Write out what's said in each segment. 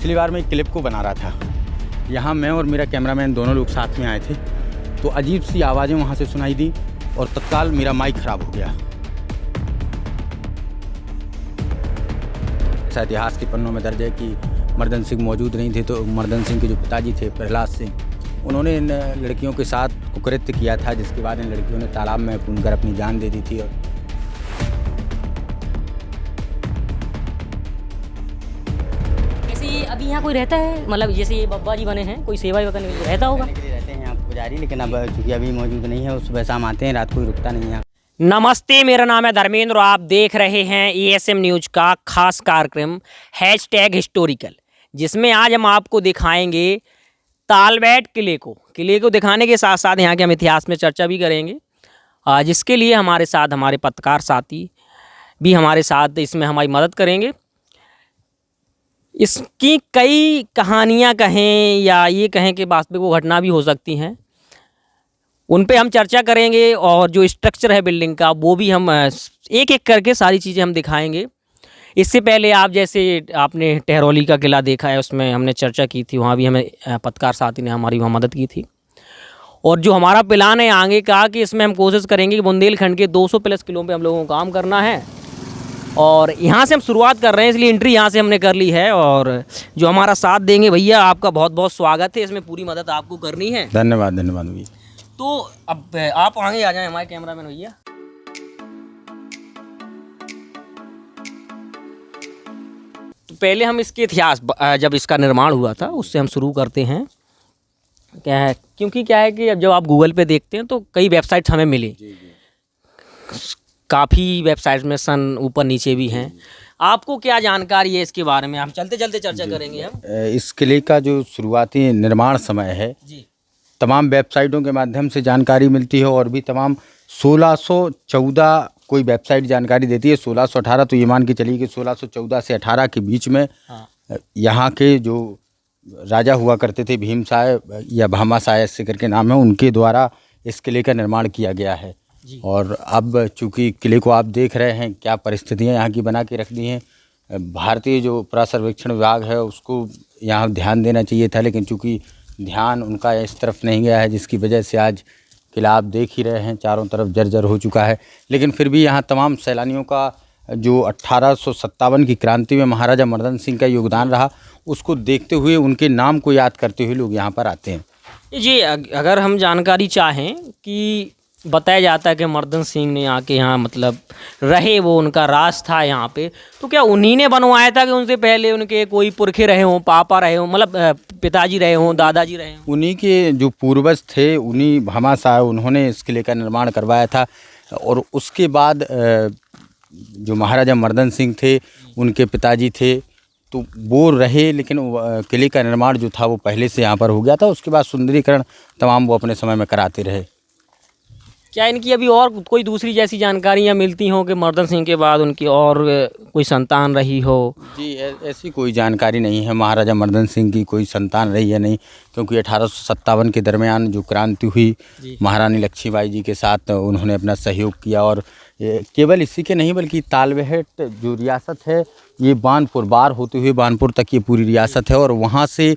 पिछली बार मैं एक क्लिप को बना रहा था। यहाँ मैं और मेरा कैमरामैन दोनों लोग साथ में आए थे, तो अजीब सी आवाज़ें वहाँ से सुनाई दी और तत्काल मेरा माइक ख़राब हो गया। ऐसा इतिहास के पन्नों में दर्ज है कि मर्दन सिंह मौजूद नहीं थे, तो मर्दन सिंह के जो पिताजी थे प्रहलाद सिंह, उन्होंने इन लड़कियों के साथ कुकृत्य किया था, जिसके बाद इन लड़कियों ने तालाब में कूदकर अपनी जान दे दी थी। और जैसे अभी यहाँ कोई रहता है, मतलब जैसे ये बब्बा जी बने हैं, कोई सेवा करने के लिए रहता होगा? रहते हैं यहाँ पुजारी, लेकिन अब चूँकि अभी मौजूद नहीं है, सुबह शाम आते हैं, रात कोई रुकता नहीं है। नमस्ते, मेरा नाम है धर्मेंद्र और आप देख रहे हैं ASM न्यूज का खास कार्यक्रम #हिस्टोरिकल, जिसमें आज हम आपको दिखाएंगे तालबेट किले को दिखाने के साथ साथ यहाँ के हम इतिहास में चर्चा भी करेंगे, जिसके लिए हमारे साथ हमारे पत्रकार साथी भी हमारे साथ इसमें हमारी मदद करेंगे। इसकी कई कहानियाँ कहें या ये कहें कि वास्तविक वो घटना भी हो सकती हैं, उन पे हम चर्चा करेंगे। और जो स्ट्रक्चर है बिल्डिंग का, वो भी हम एक एक करके सारी चीज़ें हम दिखाएंगे। इससे पहले आप जैसे आपने टहरौली का किला देखा है, उसमें हमने चर्चा की थी, वहाँ भी हमें पत्रकार साथी ने हमारी वहाँ मदद की थी। और जो हमारा प्लान है आगे का, कि इसमें हम कोशिश करेंगे कि बुंदेलखंड के 200+ किलो पे हम लोगों को काम करना है, और यहाँ से हम शुरुआत कर रहे हैं, इसलिए एंट्री यहाँ से हमने कर ली है। और जो हमारा साथ देंगे भैया, आपका बहुत बहुत स्वागत है, इसमें पूरी मदद आपको करनी है। धन्यवाद धन्यवाद भैया। तो अब आप आगे आ जाएं हमारे कैमरामैन भैया। तो पहले हम इसके इतिहास, जब इसका निर्माण हुआ था, उससे हम शुरू करते हैं। क्या है, क्योंकि क्या है कि अब जब आप गूगल पे देखते हैं तो कई वेबसाइट्स हमें मिली, काफ़ी वेबसाइट्स में सन ऊपर नीचे भी हैं। आपको क्या जानकारी है इसके बारे में? हम चलते चलते चर्चा करेंगे। हम इस किले का जो शुरुआती निर्माण समय है जी, तमाम वेबसाइटों के माध्यम से जानकारी मिलती है, और भी तमाम 1614 कोई वेबसाइट जानकारी देती है। 1618 तो ये मान के चलिए कि 1614 से 18 के बीच में यहाँ के जो राजा हुआ करते थे, भीमसाय या भामासाय ऐसे करके नाम है, उनके द्वारा इस किले का निर्माण किया गया है। और अब चूँकि किले को आप देख रहे हैं, क्या परिस्थितियाँ यहाँ की बना के रख दी हैं। भारतीय जो पुरासर्वेक्षण विभाग है, उसको यहाँ ध्यान देना चाहिए था, लेकिन चूँकि ध्यान उनका इस तरफ नहीं गया है, जिसकी वजह से आज किला आप देख ही रहे हैं चारों तरफ जर्जर हो चुका है। लेकिन फिर भी यहाँ तमाम सैलानियों का जो 1857 की क्रांति में महाराजा मर्दन सिंह का योगदान रहा, उसको देखते हुए, उनके नाम को याद करते हुए लोग यहाँ पर आते हैं। जी, अगर हम जानकारी चाहें कि बताया जाता है कि मर्दन सिंह ने आके यहाँ मतलब रहे, वो उनका राज था यहाँ पे, तो क्या उन्हीं ने बनवाया था कि उनसे पहले उनके कोई पुरखे रहे हों, पापा रहे हों, मतलब पिताजी रहे हों, दादाजी रहे हों? उन्हीं के जो पूर्वज थे, उन्हीं भामाशाह, उन्होंने इस किले का निर्माण करवाया था। और उसके बाद जो महाराजा मर्दन सिंह थे, उनके पिताजी थे, तो वो रहे, लेकिन किले का निर्माण जो था वो पहले से यहाँ पर हो गया था। उसके बाद सुंदरीकरण तमाम वो अपने समय में कराते रहे। क्या इनकी अभी और कोई दूसरी जैसी जानकारियाँ मिलती हों कि मर्दन सिंह के बाद उनकी और कोई संतान रही हो? जी, ऐसी कोई जानकारी नहीं है महाराजा मर्दन सिंह की कोई संतान रही है नहीं, क्योंकि 1857 के दरमियान जो क्रांति हुई, महारानी लक्ष्मीबाई जी के साथ उन्होंने अपना सहयोग किया। और केवल इसी के नहीं, बल्कि तालबेट जो रियासत है, ये बानपुर बार होते हुए बानपुर तक ये पूरी रियासत है, और वहाँ से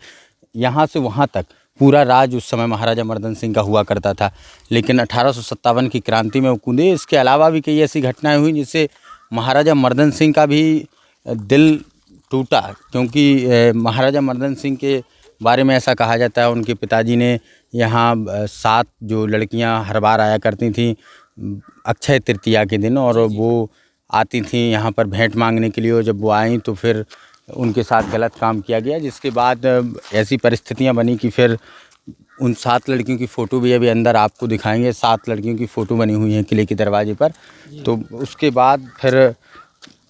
यहाँ से वहाँ तक पूरा राज उस समय महाराजा मर्दन सिंह का हुआ करता था। लेकिन 1857 की क्रांति में वो कूदे। इसके अलावा भी कई ऐसी घटनाएं हुई जिससे महाराजा मर्दन सिंह का भी दिल टूटा, क्योंकि महाराजा मर्दन सिंह के बारे में ऐसा कहा जाता है, उनके पिताजी ने यहाँ 7 जो लड़कियां हर बार आया करती थीं अक्षय तृतीया के दिन, और वो आती थीं यहाँ पर भेंट मांगने के लिए। और जब वो आई तो फिर उनके साथ गलत काम किया गया, जिसके बाद ऐसी परिस्थितियां बनी कि फिर उन 7 लड़कियों की फ़ोटो भी अभी अंदर आपको दिखाएंगे। 7 लड़कियों की फ़ोटो बनी हुई हैं किले के दरवाजे पर। तो उसके बाद फिर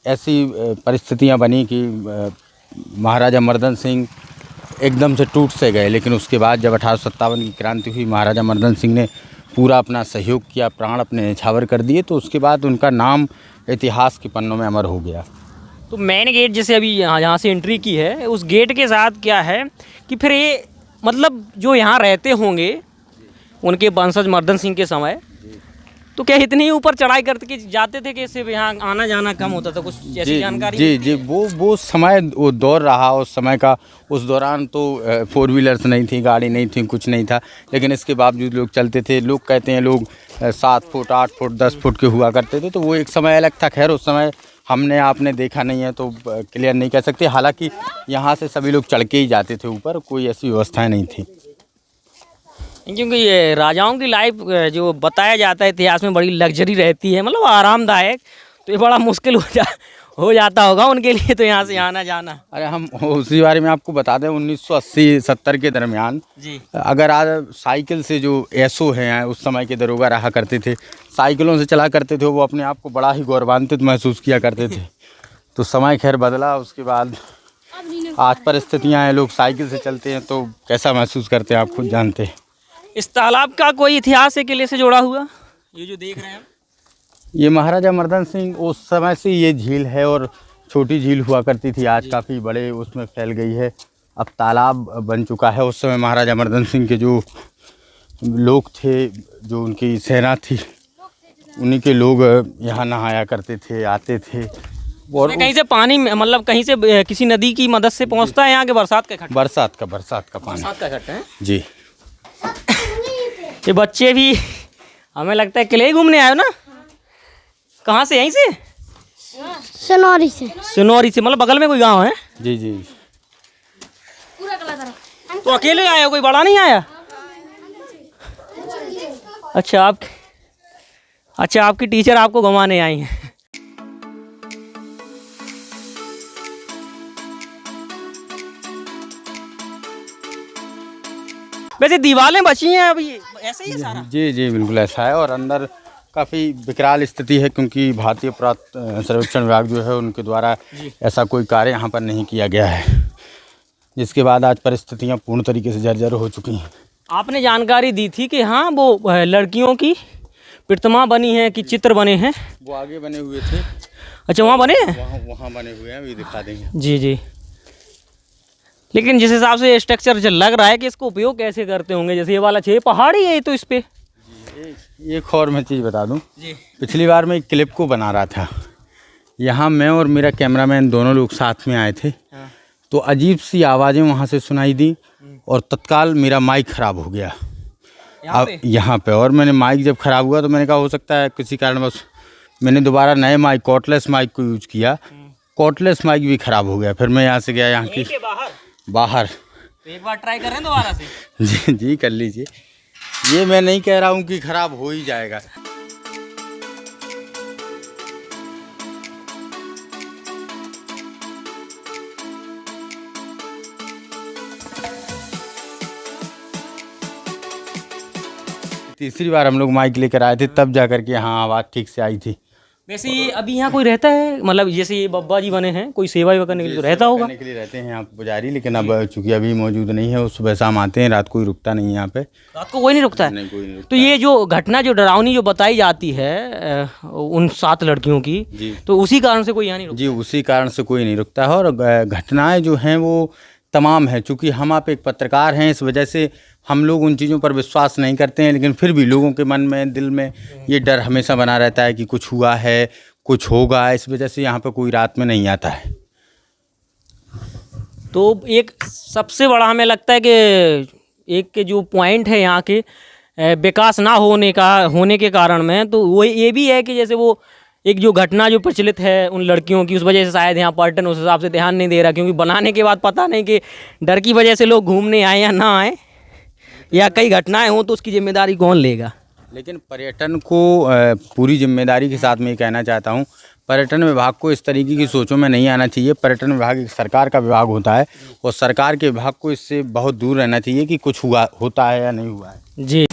ऐसी परिस्थितियां बनी कि महाराजा मर्दन सिंह एकदम से टूट से गए। लेकिन उसके बाद जब 1857 की क्रांति हुई, महाराजा मर्दन सिंह ने पूरा अपना सहयोग किया, प्राण अपने न्यौछावर कर दिए, तो उसके बाद उनका नाम इतिहास के पन्नों में अमर हो गया। तो मेन गेट जैसे अभी यहाँ से एंट्री की है, उस गेट के साथ क्या है कि फिर ये मतलब जो यहाँ रहते होंगे उनके वंशज मर्दन सिंह के समय, तो क्या इतनी ऊपर चढ़ाई करते कि जाते थे कि इससे यहाँ आना जाना कम होता था, कुछ ऐसी जानकारी? जी वो समय वो दौर रहा उस समय का। उस दौरान तो 4 व्हीलर्स नहीं थी, गाड़ी नहीं थी, कुछ नहीं था, लेकिन इसके बावजूद लोग चलते थे। लोग कहते हैं लोग 7 फुट 8 फुट 10 फुट के हुआ करते थे, तो वो एक समय अलग था। खैर उस समय हमने आपने देखा नहीं है तो क्लियर नहीं कह सकते। हालांकि यहाँ से सभी लोग चढ़ के ही जाते थे ऊपर, कोई ऐसी व्यवस्थाएं नहीं थी। क्योंकि ये राजाओं की लाइफ जो बताया जाता है इतिहास में बड़ी लग्जरी रहती है, मतलब आरामदायक, तो ये बड़ा मुश्किल हो जाता होगा उनके लिए तो यहाँ से आना जाना। अरे हम उसी बारे में आपको बता दें, 1980-70 के दरमियान जी, अगर आज साइकिल से जो एसओ हैं उस समय के दरोगा रहा करते थे, साइकिलों से चला करते थे, वो अपने आप को बड़ा ही गौरवान्वित महसूस किया करते थे। तो समय खैर बदला, उसके बाद आज परिस्थितियाँ हैं, लोग साइकिल से चलते हैं, तो कैसा महसूस करते हैं आप खुद जानते हैं। इस तालाब का कोई इतिहास है किले से जुड़ा हुआ, ये जो देख रहे हैं? ये महाराजा मर्दन सिंह उस समय से ये झील है, और छोटी झील हुआ करती थी, आज काफ़ी बड़े उसमें फैल गई है, अब तालाब बन चुका है। उस समय महाराजा मर्दन सिंह के जो लोग थे, जो उनकी सेना थी, उन्हीं के लोग यहाँ नहाया करते थे, आते थे। और कहीं से पानी मतलब कहीं से किसी नदी की मदद से पहुँचता है यहाँ के? बरसात का इकट्ठा? बरसात का पानी। बरसात का इकट्ठा है जी। ये बच्चे भी हमें लगता है किले ही घूमने आए हो ना? कहाँ से? यहीं से? सनौरी से। सनौरी से, मतलब बगल में कोई गांव है? जी जी। तो अकेले आए हो, कोई बड़ा नहीं आया? अच्छा आपकी टीचर आपको घुमाने आई हैं। वैसे दीवारें बची हैं अभी ऐसे ही है सारा? जी बिल्कुल ऐसा है, और अंदर काफ़ी विकराल स्थिति है, क्योंकि भारतीय पुरातत्व सर्वेक्षण विभाग जो है उनके द्वारा ऐसा कोई कार्य यहाँ पर नहीं किया गया है, जिसके बाद आज परिस्थितियाँ पूर्ण तरीके से जर्जर हो चुकी हैं। आपने जानकारी दी थी कि हाँ वो लड़कियों की प्रतिमा बनी है कि चित्र बने हैं? वो आगे बने हुए थे। अच्छा वहाँ बने हैं? वहाँ बने हुए हैं, अभी दिखा देंगे। जी। लेकिन जिस हिसाब से स्ट्रक्चर लग रहा है कि इसको उपयोग कैसे करते होंगे, जैसे ये वाला छे पहाड़ी है तो इस पे एक और मैं चीज़ बता दूं जी। पिछली बार मैं एक क्लिप को बना रहा था, यहाँ मैं और मेरा कैमरामैन दोनों लोग साथ में आए थे। हाँ। तो अजीब सी आवाज़ें वहाँ से सुनाई दी, और तत्काल मेरा माइक ख़राब हो गया यहाँ पे। और मैंने माइक जब ख़राब हुआ तो मैंने कहा हो सकता है किसी कारणवश, मैंने दोबारा नए माइक कॉर्डलेस माइक को यूज़ किया, कॉर्डलेस माइक भी ख़राब हो गया। फिर मैं यहाँ से गया यहाँ की बाहर। तो एक बार ट्राई करें दोबारा से? जी कर लीजिए। ये मैं नहीं कह रहा हूँ कि ख़राब हो ही जाएगा। तीसरी बार हम लोग माइक लेकर आए थे, तब जा कर के यहाँ आवाज़ ठीक से आई थी। वैसे ये अभी यहाँ कोई रहता है, मतलब जैसे ये बब्बा जी बने हैं, कोई सेवा करने के लिए तो रहता होगा? करने के लिए रहते हैं यहाँ पुजारी, लेकिन अब चूँकि अभी मौजूद नहीं है, वो सुबह शाम आते हैं, रात कोई रुकता नहीं है यहाँ पे। रात को कोई नहीं रुकता है? नहीं, कोई नहीं रुकता। तो ये जो घटना जो डरावनी जो बताई जाती है उन 7 लड़कियों की, तो उसी कारण से कोई यहाँ नहीं रुकता? जी उसी कारण से कोई नहीं रुकता है। और घटनाएं जो हैं वो तमाम है, चूँकि हम आप एक पत्रकार हैं, इस वजह से हम लोग उन चीज़ों पर विश्वास नहीं करते हैं, लेकिन फिर भी लोगों के मन में दिल में ये डर हमेशा बना रहता है कि कुछ हुआ है, कुछ होगा, इस वजह से यहाँ पे कोई रात में नहीं आता है। तो एक सबसे बड़ा हमें लगता है कि एक के जो पॉइंट है यहाँ के विकास ना होने के कारण में, तो वो ये भी है कि जैसे वो एक जो घटना जो प्रचलित है उन लड़कियों की, उस वजह से शायद यहाँ पर्यटन उस हिसाब से ध्यान नहीं दे रहा, क्योंकि बनाने के बाद पता नहीं कि डर की वजह से लोग घूमने आए या ना आए, या कई घटनाएं हों तो उसकी जिम्मेदारी कौन लेगा। लेकिन पर्यटन को पूरी जिम्मेदारी के साथ मैं ये कहना चाहता हूँ, पर्यटन विभाग को इस तरीके की सोचों में नहीं आना चाहिए। पर्यटन विभाग एक सरकार का विभाग होता है, और सरकार के विभाग को इससे बहुत दूर रहना चाहिए कि कुछ होता है या नहीं हुआ है। जी।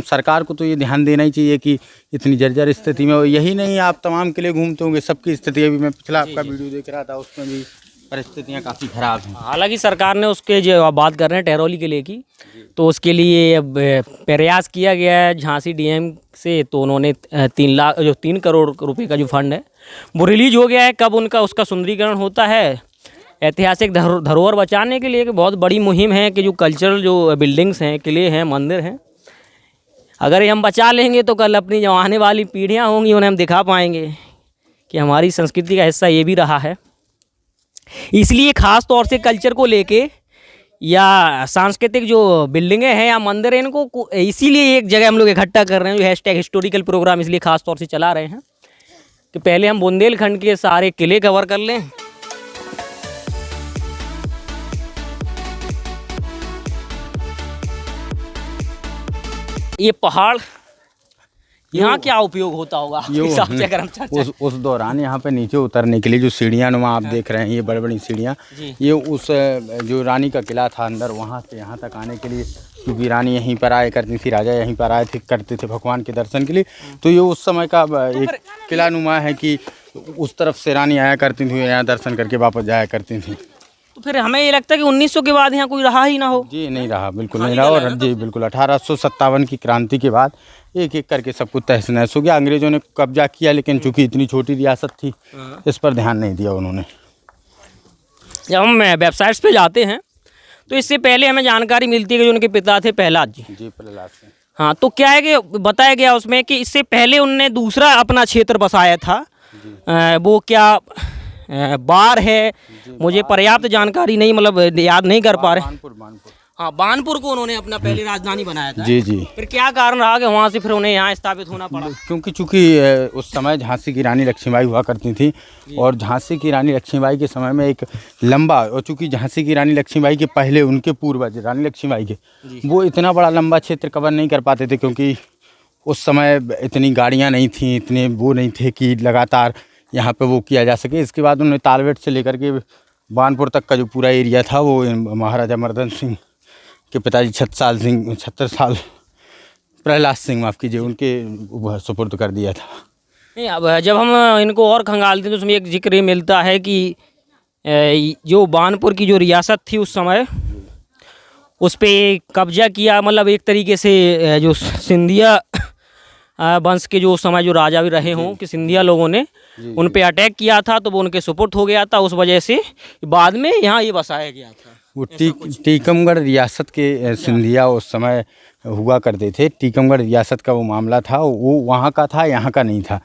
सरकार को तो ये ध्यान देना ही चाहिए कि इतनी जर्जर स्थिति में, यही नहीं आप तमाम किले घूमते होंगे, सबकी स्थिति अभी मैं पिछला आपका वीडियो देख रहा था, उसमें भी परिस्थितियाँ काफ़ी ख़राब हैं। हालांकि सरकार ने उसके जो आप बात कर रहे हैं टहरौली किले की, तो उसके लिए अब प्रयास किया गया है झांसी डीएम से, तो उन्होंने 3 करोड़ रुपए का जो फंड है वो रिलीज हो गया है, कब उनका उसका सुंदरीकरण होता है ऐतिहासिक धरोहर बचाने के लिए कि बहुत बड़ी मुहिम है कि जो कल्चरल जो बिल्डिंग्स हैं, किले हैं, मंदिर हैं, अगर ये हम बचा लेंगे तो कल अपनी जो आने वाली पीढ़ियाँ होंगी उन्हें हम दिखा पाएंगे कि हमारी संस्कृति का हिस्सा ये भी रहा है। इसलिए ख़ास तौर से कल्चर को लेके या सांस्कृतिक जो बिल्डिंगें हैं या मंदिर हैं, इनको इसीलिए एक जगह हम लोग इकट्ठा कर रहे हैं, जो हैशटैग हिस्टोरिकल प्रोग्राम इसलिए ख़ास तौर से चला रहे हैं कि पहले हम बुंदेलखंड के सारे किले कवर कर लें। ये पहाड़ यहाँ क्या उपयोग होता होगा आपके हिसाब से, अगर हम चर्चा उस दौरान यहाँ पे नीचे उतरने के लिए जो सीढ़ियाँ नुमा आप देख रहे हैं, ये बड़ी बड़ी सीढ़ियाँ, ये उस जो रानी का किला था अंदर, वहाँ से यहाँ तक आने के लिए, क्योंकि रानी यहीं पर आया करती थी, राजा यहीं पर आए थे करते थे भगवान के दर्शन के लिए, तो ये उस समय का एक किला नुमा है कि उस तरफ से रानी आया करती थी, यहाँ दर्शन करके वापस जाया करती थी। तो फिर हमें ये लगता है कि 1900 के बाद यहाँ कोई रहा ही ना हो। जी नहीं रहा, बिल्कुल नहीं रहा। और जी बिल्कुल 1857 की क्रांति के बाद एक एक करके सब कुछ तहस नहस हो गया। अंग्रेजों ने कब्जा किया, लेकिन चूंकि इतनी छोटी रियासत थी इस पर ध्यान नहीं दिया उन्होंने। जब हम वेबसाइट्स पे जाते हैं तो इससे पहले हमें जानकारी मिलती है कि जो उनके पिता थे प्रहलाद जी। जी प्रहलाद सिंह। हाँ, तो क्या है कि बताया गया उसमें कि इससे पहले उनने दूसरा अपना क्षेत्र बसाया था, वो क्या बार है, मुझे पर्याप्त जानकारी नहीं, मतलब याद नहीं कर पा रहे। बानपुर। हाँ, बानपुर को उन्होंने अपना पहले राजधानी बनाया था। जी जी। फिर क्या कारण रहा कि वहाँ से फिर उन्हें यहाँ स्थापित होना पड़ा? क्योंकि चूंकि उस समय झांसी की रानी लक्ष्मीबाई हुआ करती थी, और झांसी की रानी लक्ष्मीबाई के समय में एक लंबा, और चूंकि झांसी की रानी लक्ष्मीबाई के पहले उनके पूर्वज रानी लक्ष्मीबाई के, वो इतना बड़ा लंबा क्षेत्र कवर नहीं कर पाते थे, क्योंकि उस समय इतनी गाड़ियाँ नहीं थी, इतने वो नहीं थे कि लगातार यहाँ पे वो किया जा सके। इसके बाद उन्होंने तालबेट से लेकर के बानपुर तक का जो पूरा एरिया था वो महाराजा मर्दन सिंह के पिताजी छत्तर साल प्रहलाद सिंह, माफ़ कीजिए, उनके सुपुर्द कर दिया था। नहीं, अब जब हम इनको और खंगालते हैं तो उसमें एक जिक्र ये मिलता है कि जो बानपुर की जो रियासत थी उस समय, उस पर कब्जा किया, मतलब एक तरीके से जो सिंधिया वंश के जो उस समय जो राजा भी रहे हों कि सिंधिया लोगों ने उन पे अटैक किया था, तो वो उनके सुपुर्द हो गया था। उस वजह से बाद में यहाँ ये बसाया गया था। वो टीकमगढ़ रियासत के सिंधिया उस समय हुआ करते थे। टीकमगढ़ रियासत का वो मामला था, वो वहाँ का था, यहाँ का नहीं था।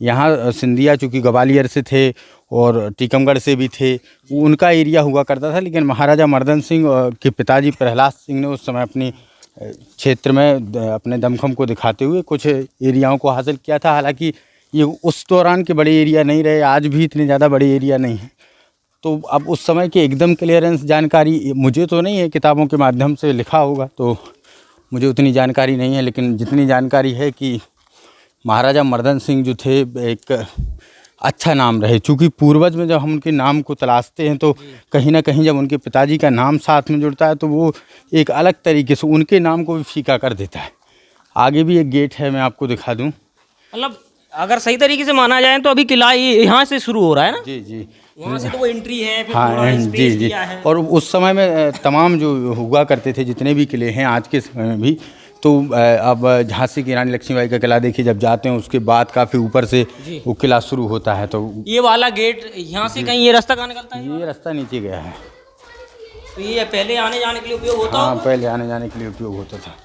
यहाँ सिंधिया चूँकि ग्वालियर से थे और टीकमगढ़ से भी थे, उनका एरिया हुआ करता था। लेकिन महाराजा मर्दन सिंह के पिताजी प्रहलाद सिंह ने उस समय अपनी क्षेत्र में अपने दमखम को दिखाते हुए कुछ एरियाओं को हासिल किया था। हालांकि ये उस दौरान के बड़े एरिया नहीं रहे, आज भी इतने ज़्यादा बड़े एरिया नहीं हैं। तो अब उस समय की एकदम क्लियरेंस जानकारी मुझे तो नहीं है, किताबों के माध्यम से लिखा होगा तो मुझे उतनी जानकारी नहीं है। लेकिन जितनी जानकारी है कि महाराजा मर्दन सिंह जो थे एक अच्छा नाम रहे, चूँकि पूर्वज में जब हम उनके नाम को तलाशते हैं तो कहीं ना कहीं जब उनके पिताजी का नाम साथ में जुड़ता है तो वो एक अलग तरीके से उनके नाम को भी फीका कर देता है। आगे भी एक गेट है, मैं आपको दिखा दूँ। मतलब अगर सही तरीके से माना जाए तो अभी किला यहाँ से शुरू हो रहा है ना? जी जी, वहाँ से तो वो एंट्री है, फिर हाँ थोड़ा जी स्पेस जी। दिया है। और उस समय में तमाम जो हुआ करते थे जितने भी किले हैं आज के समय में भी, तो अब झांसी की रानी लक्ष्मीबाई का किला देखिए, जब जाते हैं उसके बाद काफ़ी ऊपर से वो किला शुरू होता है। तो ये वाला गेट यहाँ से कहीं ये रास्ता कहाँ निकलता है? ये रास्ता नीचे गया है। तो ये पहले आने जाने के लिए उपयोग होता हाँ, होगा? पहले आने जाने के लिए उपयोग होता था।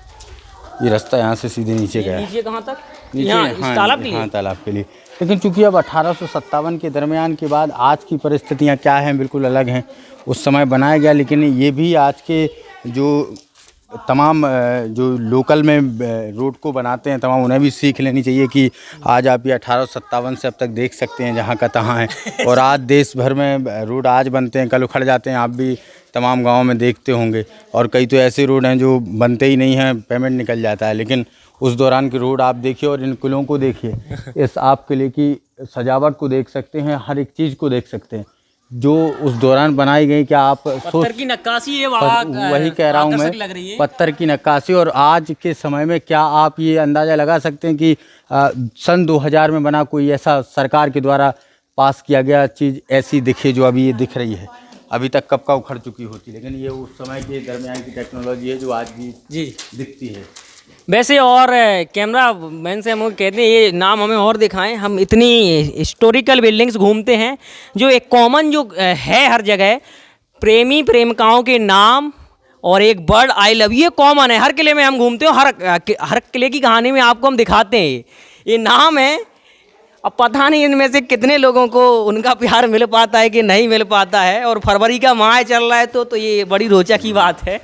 ये रास्ता यहाँ से सीधे नीचे गया है। नीचे कहाँ तक? नीचे, यहाँ इस तालाब के लिए? हाँ, तालाब के लिए। लेकिन चूंकि अब 1857 के दरमियान के बाद आज की परिस्थितियाँ क्या हैं बिल्कुल अलग हैं। उस समय बनाया गया, लेकिन ये भी आज के जो तमाम जो लोकल में रोड को बनाते हैं तमाम उन्हें भी सीख लेनी चाहिए कि आज आप ये 1857 से अब तक देख सकते हैं जहाँ का तहाँ है। और आज देश भर में रोड आज बनते हैं, कल उखड़ जाते हैं। आप भी तमाम गाँव में देखते होंगे, और कई तो ऐसे रोड हैं जो बनते ही नहीं हैं, पेमेंट निकल जाता है। लेकिन उस दौरान की रोड आप देखिए और इन किलों को देखिए, इस आप किले की सजावट को देख सकते हैं, हर एक चीज़ को देख सकते हैं जो उस दौरान बनाई गई। क्या आप पत्थर की नक्काशी है, वही कह रहा हूँ मैं, पत्थर की नक्काशी। और आज के समय में क्या आप ये अंदाज़ा लगा सकते हैं कि सन 2000 में बना कोई ऐसा सरकार के द्वारा पास किया गया चीज़ ऐसी दिखे जो अभी ये दिख रही है? अभी तक कब का उखड़ चुकी होती। लेकिन ये उस समय के दरमियान की टेक्नोलॉजी है जो आज भी दिखती है। वैसे और कैमरा मैन से हम कहते हैं ये नाम हमें और दिखाएं। हम इतनी हिस्टोरिकल बिल्डिंग्स घूमते हैं जो एक कॉमन जो है हर जगह, प्रेमी प्रेमिकाओं के नाम और एक बर्ड आई लव, ये कॉमन है हर किले में हम घूमते हो। हर किले की कहानी में आपको हम दिखाते हैं ये नाम है। अब पता नहीं इनमें से कितने लोगों को उनका प्यार मिल पाता है कि नहीं मिल पाता है। और फरवरी का माह चल रहा है तो ये बड़ी रोचक की बात है।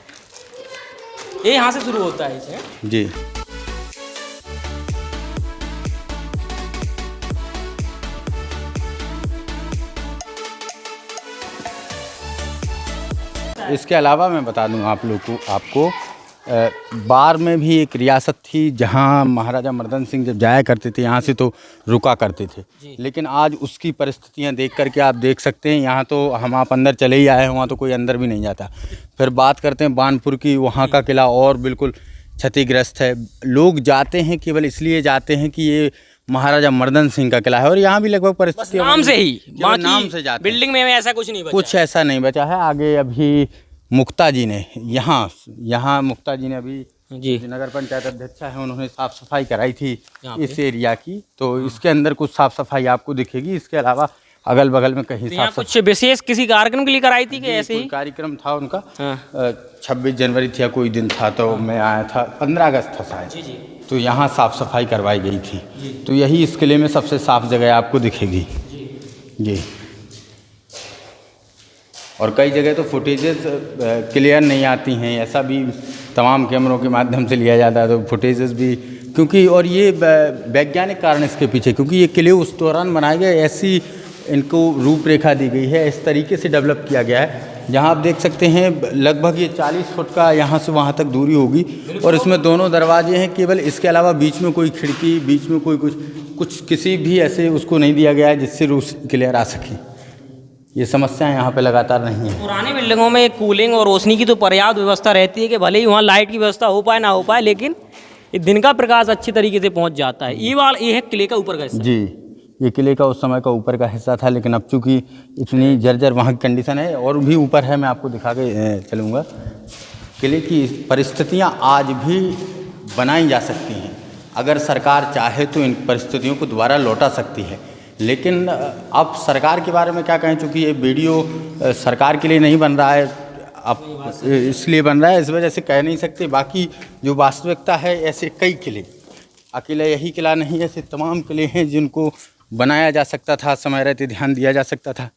ये यहाँ से शुरू होता है इसे जी। इसके अलावा मैं बता दूं आप लोग को, आपको बार में भी एक रियासत थी जहां महाराजा मर्दन सिंह जब जाया करते थे यहाँ से तो रुका करते थे। लेकिन आज उसकी परिस्थितियां देख करके आप देख सकते हैं, यहाँ तो हम आप अंदर चले ही आए हैं, वहाँ तो कोई अंदर भी नहीं जाता। फिर बात करते हैं बानपुर की, वहाँ का किला और बिल्कुल क्षतिग्रस्त है। लोग जाते हैं केवल इसलिए जाते हैं कि ये महाराजा मर्दन सिंह का किला है, और यहाँ भी लगभग परिस्थिति नाम से ही, नाम से जाते हैं। बिल्डिंग में ऐसा कुछ नहीं बचा, कुछ ऐसा नहीं बचा है। आगे अभी मुक्ता जी ने यहाँ मुक्ता जी ने अभी जी नगर पंचायत अध्यक्षा है, उन्होंने साफ़ सफाई कराई थी इस एरिया की, तो इसके अंदर कुछ साफ़ सफाई आपको दिखेगी। इसके अलावा अगल बगल में कहीं यहाँ कुछ विशेष किसी कार्यक्रम के लिए कराई थी कि ऐसे ही कार्यक्रम था उनका। 26 जनवरी थी या कोई दिन था, तो मैं आया था, 15 अगस्त था शायद, तो यहाँ साफ़ सफाई करवाई गई थी। तो यही इस किले में सबसे साफ़ जगह आपको दिखेगी जी। और कई जगह तो फुटेजेस क्लियर नहीं आती हैं, ऐसा भी तमाम कैमरों के माध्यम से लिया जाता है, तो फुटेजेस भी, क्योंकि और ये वैज्ञानिक कारण इसके पीछे, क्योंकि ये किले उस दौरान बनाए गए, ऐसी इनको रूपरेखा दी गई है, इस तरीके से डेवलप किया गया है। जहाँ आप देख सकते हैं लगभग ये 40 फुट का यहाँ से वहाँ तक दूरी होगी, और इसमें दोनों दरवाजे हैं केवल। इसके अलावा बीच में कोई खिड़की, बीच में कोई कुछ किसी भी ऐसे उसको नहीं दिया गया है जिससे रोशनी क्लियर आ सके। ये समस्याएं यहाँ पे लगातार नहीं है। पुरानी बिल्डिंगों में कूलिंग और रोशनी की तो पर्याप्त व्यवस्था रहती है कि भले ही वहाँ लाइट की व्यवस्था हो पाए ना हो पाए, लेकिन दिन का प्रकाश अच्छी तरीके से पहुँच जाता है। ये है किले का ऊपर का हिस्सा। जी, ये किले का उस समय का ऊपर का हिस्सा था, लेकिन अब चूँकि इतनी जर्जर वहाँ की कंडीशन है, और भी ऊपर है, मैं आपको दिखा के चलूँगा। किले की परिस्थितियाँ आज भी बनाई जा सकती हैं, अगर सरकार चाहे तो इन परिस्थितियों को दोबारा लौटा सकती है। लेकिन अब सरकार के बारे में क्या कहें, चूँकि ये वीडियो सरकार के लिए नहीं बन रहा है, अब इसलिए बन रहा है, इस वजह से कह नहीं सकते। बाकी जो वास्तविकता है, ऐसे कई किले, अकेला यही किला नहीं, ऐसे तमाम किले हैं जिनको बनाया जा सकता था, समय रहते ध्यान दिया जा सकता था।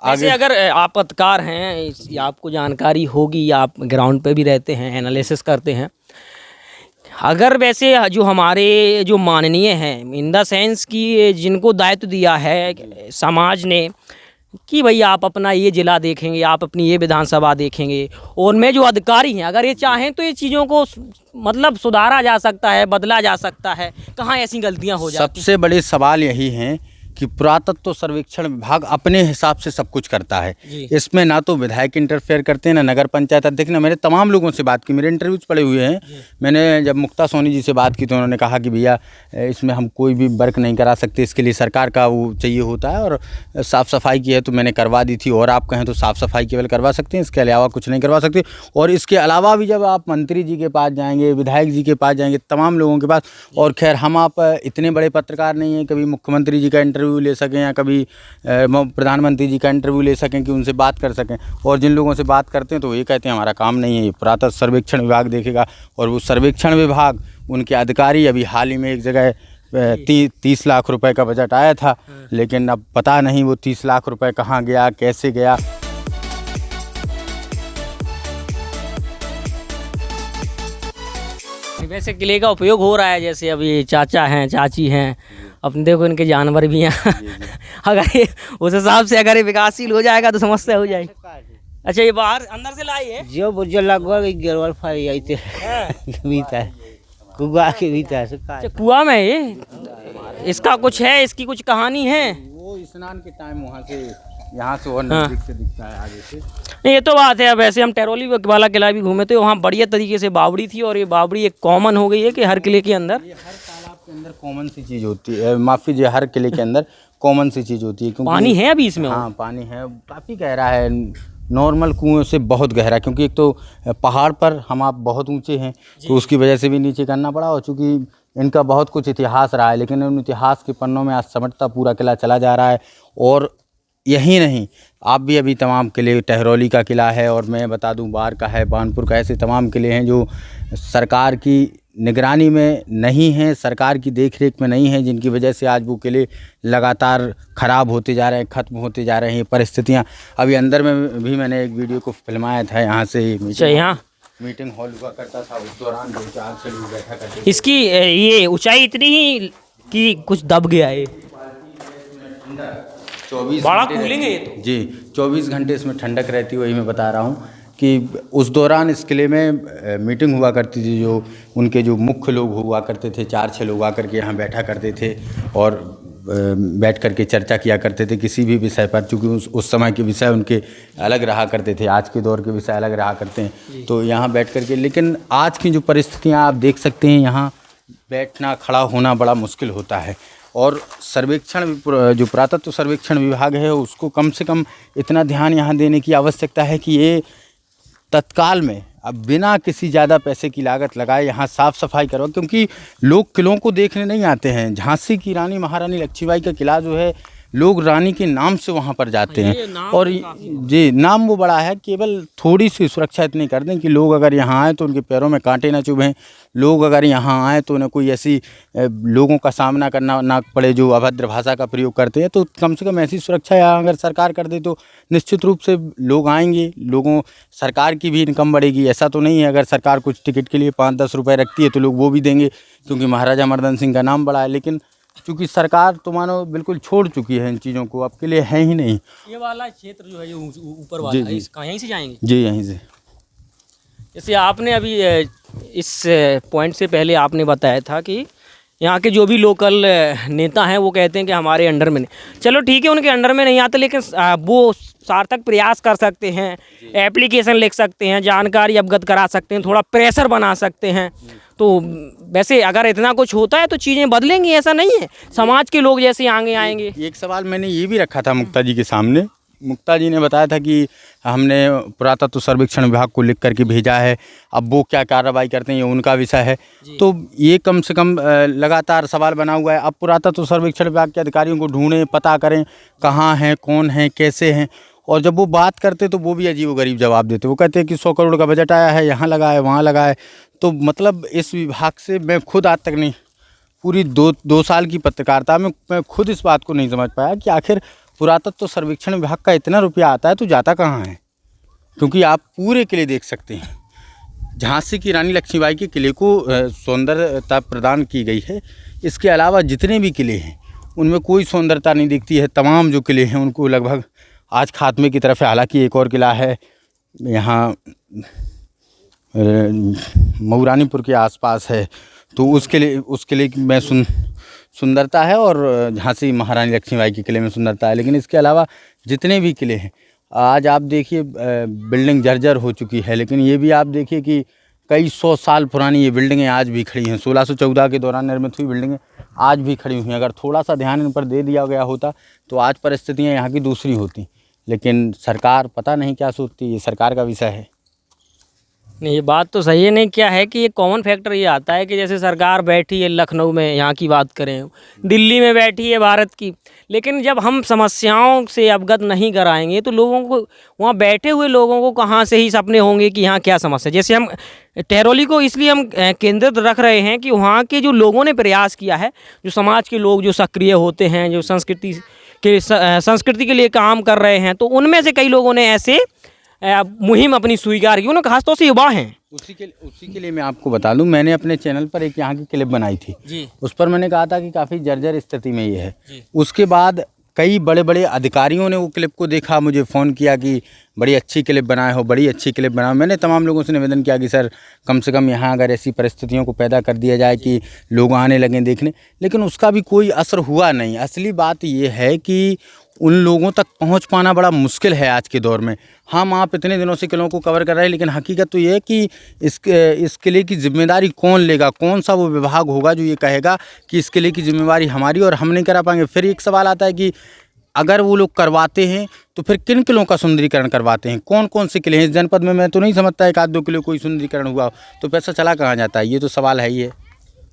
आगे अगर आप पत्रकार हैं या आपको जानकारी होगी, या आप ग्राउंड पे भी रहते हैं, एनालिसिस करते हैं, अगर वैसे जो हमारे जो माननीय हैं, इन द सेंस कि जिनको दायित्व दिया है समाज ने कि भाई आप अपना ये ज़िला देखेंगे, आप अपनी ये विधानसभा देखेंगे, और उनमें जो अधिकारी हैं अगर ये चाहें तो ये चीज़ों को मतलब सुधारा जा सकता है, बदला जा सकता है, कहाँ ऐसी गलतियाँ हो जाती हैं? सबसे बड़े सवाल यही हैं कि पुरातत्व सर्वेक्षण विभाग अपने हिसाब से सब कुछ करता है। इसमें ना तो विधायक इंटरफेयर करते हैं, ना नगर पंचायत अध्यक्ष। ने मैंने तमाम लोगों से बात की, मेरे इंटरव्यूज पड़े हुए हैं। मैंने जब मुक्ता सोनी जी से बात की तो उन्होंने कहा कि भैया इसमें हम कोई भी वर्क नहीं करा सकते, इसके लिए सरकार का वो चाहिए होता है, और साफ़ सफाई की है तो मैंने करवा दी थी, और आप कहें तो साफ़ सफाई केवल करवा सकते हैं, इसके अलावा कुछ नहीं करवा सकते। और इसके अलावा भी जब आप मंत्री जी के पास जाएंगे, विधायक जी के पास जाएंगे, तमाम लोगों के पास, और खैर हम आप इतने बड़े पत्रकार नहीं हैं कभी मुख्यमंत्री जी का इंटरव्यू ले सकें या कभी प्रधानमंत्री जी का इंटरव्यू ले सकें कि उनसे बात कर सकें। और जिन लोगों से बात करते हैं तो ये कहते हैं हमारा काम नहीं है, ये पुरातत्व सर्वेक्षण विभाग देखेगा। और वो सर्वेक्षण विभाग, उनके अधिकारी, अभी हाल ही में एक जगह 30 लाख रुपए का बजट आया था, लेकिन अब पता नहीं वो 30 लाख रुपए कहाँ गया, कैसे गया। वैसे किले का उपयोग हो रहा है, जैसे अभी चाचा हैं, चाची हैं, अपने देखो इनके जानवर भी हैं। अगर ये उस हिसाब से अगर ये विकासशील हो जाएगा तो समस्या हो जाएगी। अच्छा, ये बाहर अंदर से लाई है जो बुझे लगभग गिरवल फाई आई थे भीतर कुआ के भीतर से अच्छा, कुआ में ये इसका कुछ है, इसकी कुछ कहानी है। वो स्नान के टाइम वहाँ से, यहाँ से और नजदीक से दिखता है आगे से। नहीं, ये तो बात है। अब वैसे हम टैरोली वाला किला भी घूमे थे, वहाँ बढ़िया तरीके से बावड़ी थी, और ये बावड़ी एक कॉमन हो गई है कि हर किले के अंदर, ये हर तालाब के अंदर कॉमन सी चीज़ होती है, माफ़ कीजिए, हर किले के अंदर कॉमन सी चीज़ होती है। क्योंकि पानी है अभी इसमें। हाँ, पानी है, काफ़ी गहरा है, नॉर्मल कुएं से बहुत गहरा, क्योंकि एक तो पहाड़ पर हम आप बहुत ऊंचे हैं तो उसकी वजह से भी नीचे करना पड़ा, और चूँकि इनका बहुत कुछ इतिहास रहा है, लेकिन उन इतिहास के पन्नों में आज समटता पूरा किला चला जा रहा है। और यही नहीं, आप भी अभी तमाम किले, टहरौली का किला है और मैं बता दूं बार का है, बानपुर का, ऐसे तमाम किले हैं जो सरकार की निगरानी में नहीं हैं, सरकार की देखरेख में नहीं हैं, जिनकी वजह से आज वो किले लगातार ख़राब होते जा रहे हैं, ख़त्म होते जा रहे हैं। परिस्थितियाँ अभी अंदर में भी मैंने एक वीडियो को फिल्माया था, यहाँ से यहाँ मीटिंग हॉल हुआ करता था, उस दौरान 2-4 से लोग बैठा करते थे। इसकी ये ऊंचाई इतनी ही कि कुछ दब गया है। 24 बड़ा घंटे कूलिंग है ये तो। जी, 24 घंटे इसमें ठंडक रहती है। वही मैं बता रहा हूँ कि उस दौरान इस किले में मीटिंग हुआ करती थी, जो उनके जो मुख्य लोग हुआ करते थे, 4-6 लोग आकर के यहाँ बैठा करते थे और बैठ कर के चर्चा किया करते थे किसी भी विषय पर, चूँकि उस समय के विषय उनके अलग रहा करते थे, आज के दौर के विषय अलग रहा करते हैं, तो यहाँ बैठ कर के। लेकिन आज की जो परिस्थितियाँ आप देख सकते हैं, यहाँ बैठना खड़ा होना बड़ा मुश्किल होता है। और सर्वेक्षण, जो पुरातत्व सर्वेक्षण विभाग है, उसको कम से कम इतना ध्यान यहाँ देने की आवश्यकता है कि ये तत्काल में, अब बिना किसी ज़्यादा पैसे की लागत लगाए, यहाँ साफ़ सफाई करवा, क्योंकि लोग किलों को देखने नहीं आते हैं। झांसी की रानी महारानी लक्ष्मीबाई का किला जो है, लोग रानी के नाम से वहाँ पर जाते हैं, और जी नाम वो बड़ा है, केवल थोड़ी सी सुरक्षा इतनी कर दें कि लोग अगर यहाँ आए तो उनके पैरों में कांटे ना चुभें, लोग अगर यहाँ आए तो उन्हें कोई ऐसी लोगों का सामना करना ना पड़े जो अभद्र भाषा का प्रयोग करते हैं। तो कम से कम ऐसी सुरक्षा यहाँ अगर सरकार कर दे तो निश्चित रूप से लोग आएंगे, सरकार की भी इनकम बढ़ेगी। ऐसा तो नहीं है अगर सरकार कुछ टिकट के लिए 5-10 रुपये रखती है तो लोग वो भी देंगे, क्योंकि महाराजा मर्दन सिंह का नाम बड़ा है। लेकिन क्योंकि सरकार तो मानो बिल्कुल छोड़ चुकी है इन चीज़ों को, अब के लिए है ही नहीं। ये वाला क्षेत्र जो है, जो ऊपर वाला है, इसका यहीं से जाएंगे? जी, यहीं से। जैसे आपने अभी इस पॉइंट से पहले आपने बताया था कि यहाँ के जो भी लोकल नेता हैं वो कहते हैं कि हमारे अंडर में नहीं। चलो ठीक है, उनके अंडर में नहीं आते, लेकिन वो सार्थक प्रयास कर सकते हैं, एप्लीकेशन लिख सकते हैं, जानकारी अवगत करा सकते हैं, थोड़ा प्रेशर बना सकते हैं। तो वैसे अगर इतना कुछ होता है तो चीज़ें बदलेंगी, ऐसा नहीं है, समाज के लोग जैसे आगे आएंगे। एक सवाल मैंने ये भी रखा था मुक्ता जी के सामने। मुक्ता जी ने बताया था कि हमने पुरातत्व सर्वेक्षण विभाग को लिख करके भेजा है, अब वो क्या कार्रवाई करते हैं ये उनका विषय है। तो ये कम से कम लगातार सवाल बना हुआ है। अब पुरातत्व सर्वेक्षण विभाग के अधिकारियों को ढूंढें, पता करें कहाँ हैं, कौन हैं, कैसे हैं, और जब वो बात करते तो वो भी अजीबोगरीब जवाब देते। वो कहते हैं कि 100 करोड़ का बजट आया है, यहाँ लगा है, वहाँ लगा है। तो मतलब इस विभाग से मैं खुद आज तक नहीं, पूरी दो साल की पत्रकारिता में मैं खुद इस बात को नहीं समझ पाया कि आखिर पुरातत्व सर्वेक्षण विभाग का इतना रुपया आता है तो जाता कहाँ है। क्योंकि आप पूरे किले देख सकते हैं, झांसी की रानी लक्ष्मीबाई के किले को सौंदर्यता प्रदान की गई है। इसके अलावा जितने भी किले हैं उनमें कोई सौंदर्यता नहीं दिखती है। तमाम जो किले हैं उनको लगभग आज खात्मे की तरफ है। हालांकि एक और किला है यहाँ मऊरानीपुर के आसपास है, तो उस किले में सुंदरता है, और झांसी महारानी लक्ष्मीबाई के किले में सुंदरता है। लेकिन इसके अलावा जितने भी किले हैं, आज आप देखिए बिल्डिंग जर्जर हो चुकी है, लेकिन ये भी आप देखिए कि कई 100 साल पुरानी ये बिल्डिंगें आज भी खड़ी हैं। 1614 के दौरान निर्मित हुई बिल्डिंगें आज भी खड़ी हुई हैं। अगर थोड़ा सा ध्यान इन पर दे दिया गया होता तो आज परिस्थितियाँ यहाँ की दूसरी होती। लेकिन सरकार पता नहीं क्या सोचती, ये सरकार का विषय है। नहीं, ये बात तो सही है। नहीं, क्या है कि एक कॉमन फैक्टर ये आता है कि जैसे सरकार बैठी है लखनऊ में, यहाँ की बात करें, दिल्ली में बैठी है भारत की, लेकिन जब हम समस्याओं से अवगत नहीं कराएंगे तो लोगों को, वहाँ बैठे हुए लोगों को कहाँ से ही सपने होंगे कि यहाँ क्या समस्या। जैसे हम टहरौली को इसलिए हम केंद्रित रख रहे हैं कि वहाँ के जो लोगों ने प्रयास किया है, जो समाज के लोग जो सक्रिय होते हैं, जो संस्कृति के लिए काम कर रहे हैं, तो उनमें से कई लोगों ने ऐसे मुहिम अपनी स्वीकार की, उन्होंने खासतौर से युवा हैं। उसी के लिए मैं आपको बता दूं, मैंने अपने चैनल पर एक यहाँ की क्लिप बनाई थी जी। उस पर मैंने कहा था कि काफ़ी जर्जर स्थिति में ये है। उसके बाद कई बड़े बड़े अधिकारियों ने वो क्लिप को देखा, मुझे फ़ोन किया कि बड़ी अच्छी क्लिप बनाए हो, बड़ी अच्छी क्लिप बनाओ। मैंने तमाम लोगों से निवेदन किया कि सर कम से कम यहाँ अगर ऐसी परिस्थितियों को पैदा कर दिया जाए कि लोग आने लगें देखने, लेकिन उसका भी कोई असर हुआ नहीं। असली बात ये है कि उन लोगों तक पहुंच पाना बड़ा मुश्किल है आज के दौर में। हम आप इतने दिनों से किलों को कवर कर रहे हैं, लेकिन हकीकत तो ये है कि इस किले की जिम्मेदारी कौन लेगा, कौन सा वो विभाग होगा जो ये कहेगा कि इस किले की जिम्मेदारी हमारी और हम नहीं करा पाएंगे। फिर एक सवाल आता है कि अगर वो लोग करवाते हैं तो फिर किन किलों का सुंदरीकरण करवाते हैं, कौन कौन से किले हैं इस जनपद में? मैं तो नहीं समझता 1-2 किलो कोई सुंदरीकरण हुआ तो पैसा चला कहाँ जाता है, ये तो सवाल है ही है।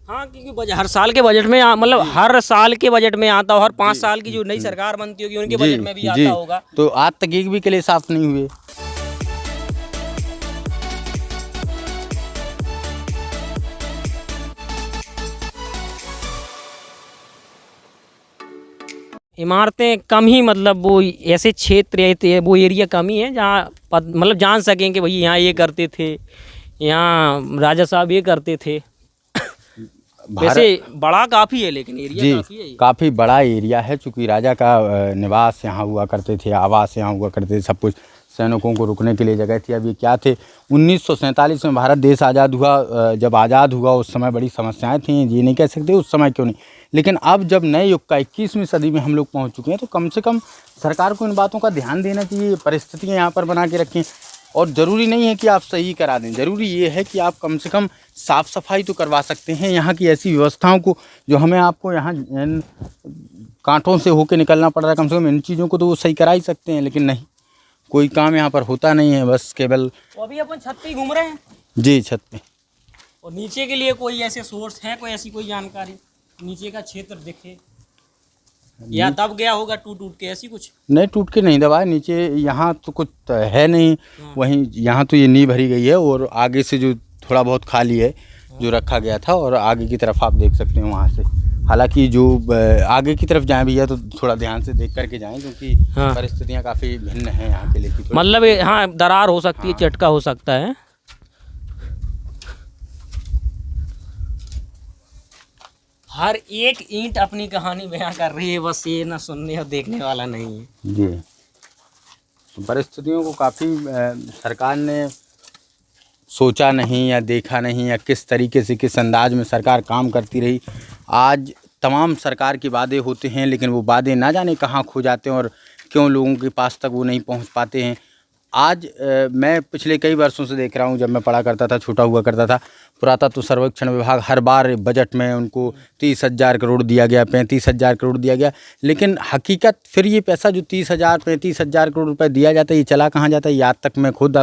हाँ, क्योंकि हर साल के बजट में मतलब हर साल के बजट में आता, और हर 5 साल की जो नई सरकार बनती होगी उनके बजट में भी आता होगा। तो आज तक एक भी किले साफ नहीं हुए। इमारतें कम ही, मतलब वो ऐसे क्षेत्र वो एरिया कम ही है जहाँ मतलब जान सकें कि भाई यहाँ ये करते थे, यहाँ राजा साहब ये करते थे। वैसे बड़ा काफ़ी है, लेकिन एरिया काफ़ी है, काफ़ी बड़ा एरिया है, चूँकि राजा का निवास यहाँ हुआ करते थे, आवास यहाँ हुआ करते थे, सब कुछ, सैनिकों को रुकने के लिए जगह थी। अब ये क्या थे, 1947 में भारत देश आज़ाद हुआ, जब आज़ाद हुआ उस समय बड़ी समस्याएं थी, ये नहीं कह सकते उस समय क्यों नहीं, लेकिन अब जब नए युग का 21वीं सदी में हम लोग पहुँच चुके हैं तो कम से कम सरकार को इन बातों का ध्यान देना चाहिए, परिस्थितियाँ यहाँ पर बना के रखें। और ज़रूरी नहीं है कि आप सही करा दें, ज़रूरी ये है कि आप कम से कम साफ़ सफाई तो करवा सकते हैं। यहाँ की ऐसी व्यवस्थाओं को जो हमें आपको यहाँ कांटों से होके निकलना पड़ रहा है, कम से कम इन चीज़ों को तो वो सही करा ही सकते हैं, लेकिन नहीं, कोई काम यहाँ पर होता नहीं है, बस केवल। तो अभी अपन छत पे ही घूम रहे हैं जी, छत पे। और नीचे के लिए कोई ऐसे सोर्स है, कोई ऐसी कोई जानकारी, नीचे का क्षेत्र दिखे या दब गया होगा टूट के, ऐसी कुछ? नहीं, टूट के नहीं दबा है नीचे, यहाँ तो कुछ है नहीं। वहीं यहाँ तो ये नींव भरी गई है और आगे से जो थोड़ा बहुत खाली है जो रखा गया था, और आगे की तरफ आप देख सकते हैं वहाँ से। हालांकि जो आगे की तरफ जाएं भैया तो थोड़ा ध्यान से देख करके जाएं, क्योंकि परिस्थितियाँ काफ़ी भिन्न हैं यहाँ के लिए। मतलब हाँ, दरार हो सकती है, चटका हो सकता है। हर एक ईंट अपनी कहानी बयां कर रही है, बस ये ना सुनने और देखने वाला नहीं है। जी, परिस्थितियों को काफ़ी सरकार ने सोचा नहीं या देखा नहीं, या किस तरीके से, किस अंदाज में सरकार काम करती रही। आज तमाम सरकार के वादे होते हैं, लेकिन वो वादे ना जाने कहाँ खो जाते हैं और क्यों लोगों के पास तक वो नहीं पहुंच पाते हैं। आज मैं पिछले कई वर्षों से देख रहा हूं, जब मैं पढ़ा करता था, छोटा हुआ करता था, पुरातत्व सर्वेक्षण विभाग हर बार बजट में उनको 30,000 करोड़ दिया गया, 35,000 करोड़ दिया गया, लेकिन हकीकत फिर ये पैसा जो 30,000 35,000 करोड़ रुपए दिया जाता है, ये चला कहाँ जाता है, ये आज तक मैं खुद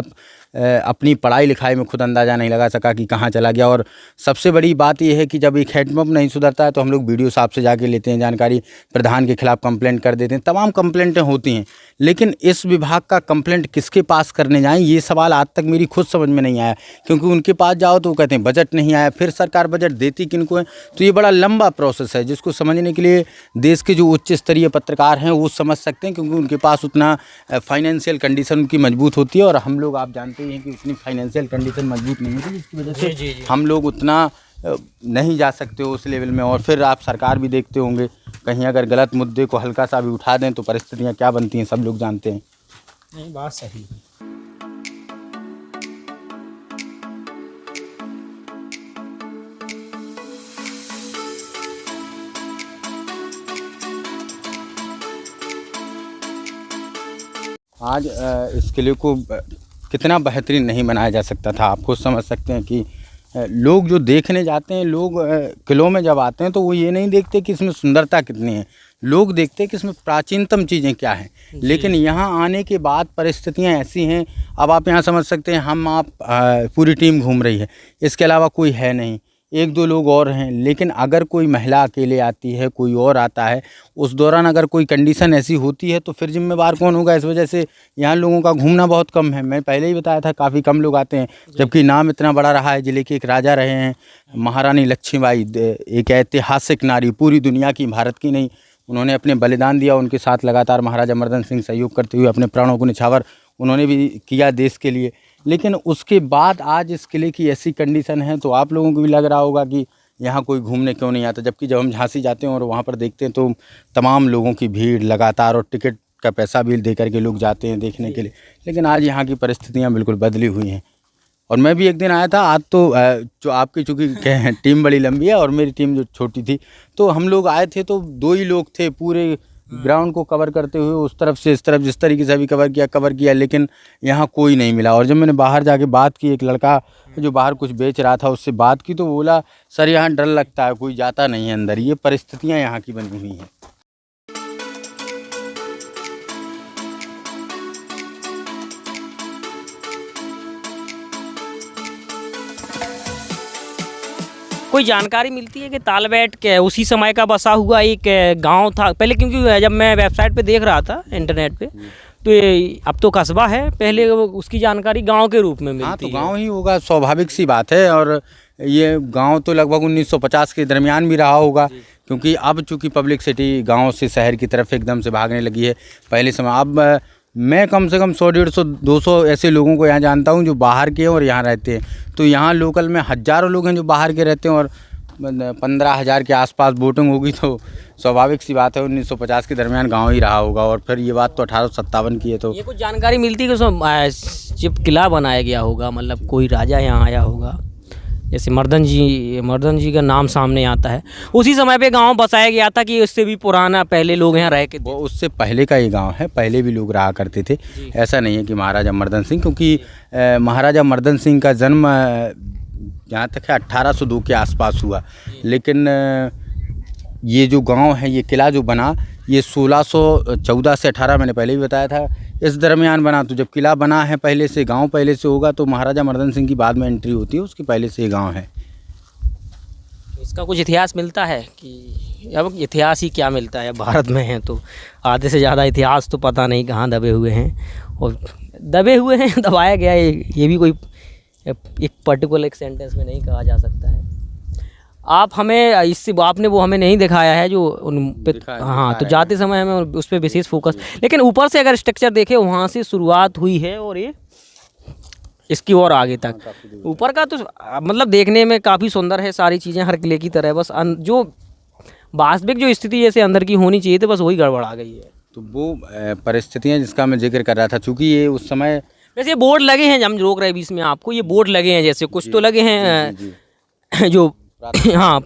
अपनी पढ़ाई लिखाई में खुद अंदाज़ा नहीं लगा सका कि कहाँ चला गया। और सबसे बड़ी बात यह है कि जब एक हैंडपंप नहीं सुधरता है तो हम लोग वीडियो साहब से जाके लेते हैं जानकारी, प्रधान के खिलाफ कंप्लेंट कर देते हैं, तमाम कंप्लेंटें होती हैं, लेकिन इस विभाग का कंप्लेंट किसके पास करने जाएं, ये सवाल आज तक मेरी खुद समझ में नहीं आया। क्योंकि उनके पास जाओ तो वो कहते हैं बजट नहीं आया, फिर सरकार बजट देती किनको है, तो ये बड़ा लंबा प्रोसेस है, जिसको समझने के लिए देश के जो उच्च स्तरीय पत्रकार हैं वो समझ सकते हैं, क्योंकि उनके पास उतना फाइनेंशियल कंडीशन उनकी मजबूत होती है, और हम लोग आप जानते हैं कि उतनी फाइनेंशियल कंडीशन मजबूत नहीं होती, जिसकी वजह से हम लोग उतना नहीं जा सकते उस लेवल में। और फिर आप सरकार भी देखते होंगे, कहीं अगर गलत मुद्दे को हल्का सा भी उठा दें तो परिस्थितियाँ क्या बनती हैं, सब लोग जानते हैं। नहीं, बात सही है। आज इस किले को कितना बेहतरीन नहीं बनाया जा सकता था, आप खुद समझ सकते हैं कि लोग जो देखने जाते हैं, लोग किलों में जब आते हैं तो वो ये नहीं देखते कि इसमें सुंदरता कितनी है, लोग देखते हैं कि इसमें प्राचीनतम चीज़ें क्या हैं। लेकिन यहाँ आने के बाद परिस्थितियाँ ऐसी हैं, अब आप यहाँ समझ सकते हैं, आप पूरी टीम घूम रही है, इसके अलावा कोई है नहीं, 1-2 लोग और हैं, लेकिन अगर कोई महिला अकेले आती है, कोई और आता है, उस दौरान अगर कोई कंडीशन ऐसी होती है तो फिर जिम्मेवार कौन होगा? इस वजह से यहाँ लोगों का घूमना बहुत कम है। मैं पहले ही बताया था, काफ़ी कम लोग आते हैं, जबकि नाम इतना बड़ा रहा है। ज़िले के एक राजा रहे हैं महारानी लक्ष्मीबाई, एक ऐतिहासिक नारी, पूरी दुनिया की, भारत की नहीं, उन्होंने अपने बलिदान दिया, उनके साथ लगातार महाराजा मर्दन सिंह सहयोग करते हुए अपने प्राणों को निछावर उन्होंने भी किया देश के लिए। लेकिन उसके बाद आज इस किले की ऐसी कंडीशन है, तो आप लोगों को भी लग रहा होगा कि यहाँ कोई घूमने क्यों नहीं आता, जबकि जब हम झांसी जाते हैं और वहाँ पर देखते हैं तो तमाम लोगों की भीड़ लगातार, और टिकट का पैसा भी दे करके लोग जाते हैं देखने के लिए। लेकिन आज यहाँ की परिस्थितियाँ बिल्कुल बदली हुई हैं। और मैं भी एक दिन आया था, आज तो जो आपकी चूँकि टीम बड़ी लंबी है और मेरी टीम जो छोटी थी, तो हम लोग आए थे तो 2 ही लोग थे पूरे ग्राउंड को कवर करते हुए, उस तरफ से इस तरफ, जिस तरीके से अभी कवर किया, लेकिन यहाँ कोई नहीं मिला। और जब मैंने बाहर जाके बात की, एक लड़का जो बाहर कुछ बेच रहा था उससे बात की, तो बोला सर यहाँ डर लगता है, कोई जाता नहीं है अंदर। ये परिस्थितियाँ यहाँ की बनी हुई हैं। कोई जानकारी मिलती है कि तालबेट के उसी समय का बसा हुआ एक गांव था पहले, क्योंकि जब मैं वेबसाइट पे देख रहा था इंटरनेट पे तो ये अब तो कस्बा है, पहले उसकी जानकारी गांव के रूप में हाँ, मिलती तो है। गांव ही होगा, स्वाभाविक सी बात है। और ये गांव तो लगभग 1950 के दरमियान भी रहा होगा, क्योंकि अब चूंकि पब्लिक सिटी गांव से शहर की तरफ एकदम से भागने लगी है। पहले समय अब मैं कम से कम 100, 150, 200 ऐसे लोगों को यहाँ जानता हूँ जो बाहर के हैं और यहाँ रहते हैं। तो यहाँ लोकल में हज़ारों लोग हैं जो बाहर के रहते हैं, और 15,000 के आसपास वोटिंग होगी। तो स्वाभाविक सी बात है 1950 के दरमियान गांव ही रहा होगा। और फिर ये बात तो 1857 की है। तो ये कुछ जानकारी मिलती है कि उसमें जब किला बनाया गया होगा, मतलब कोई राजा यहाँ आया होगा, जैसे मर्दन जी का नाम सामने आता है, उसी समय पे गांव बसाया गया था कि उससे भी पुराना पहले लोग यहाँ रह के थे। वो उससे पहले का ये गांव है, पहले भी लोग रहा करते थे। ऐसा नहीं है कि महाराजा मर्दन सिंह, क्योंकि महाराजा मर्दन सिंह का जन्म जहाँ तक है 1802 के आसपास हुआ। लेकिन ये जो गांव है, ये किला जो बना, ये 1614 से 18 मैंने पहले भी बताया था, इस दरमियान बना। तो जब किला बना है पहले से, गांव पहले से होगा, तो महाराजा मर्दन सिंह की बाद में एंट्री होती है, उसके पहले से ये गांव है। इसका कुछ इतिहास मिलता है कि अब इतिहास ही क्या मिलता है, भारत में है तो आधे से ज़्यादा इतिहास तो पता नहीं कहाँ दबे हुए हैं, और दबे हुए हैं दबाया गया है, ये भी कोई एक पर्टिकुलर एक सेंटेंस में नहीं कहा जा सकता है। आप हमें इससे आपने वो हमें नहीं दिखाया है जो उन पे, हाँ, तो जाते समय हमें उस पर विशेष फोकस, लेकिन ऊपर से अगर स्ट्रक्चर देखें वहाँ से शुरुआत हुई है और ये इसकी और आगे तक ऊपर का तो मतलब देखने में काफ़ी सुंदर है, सारी चीज़ें हर किले की तरह। बस जो वास्तविक जो स्थिति जैसे अंदर की होनी चाहिए थी, बस वही गड़बड़ आ गई है। तो वो परिस्थितियाँ जिसका मैं जिक्र कर रहा था, चूँकि ये उस समय वैसे बोर्ड लगे हैं, हम रोक रहे हैं बीच में आपको, ये बोर्ड लगे हैं जैसे कुछ तो लगे हैं जो हाँ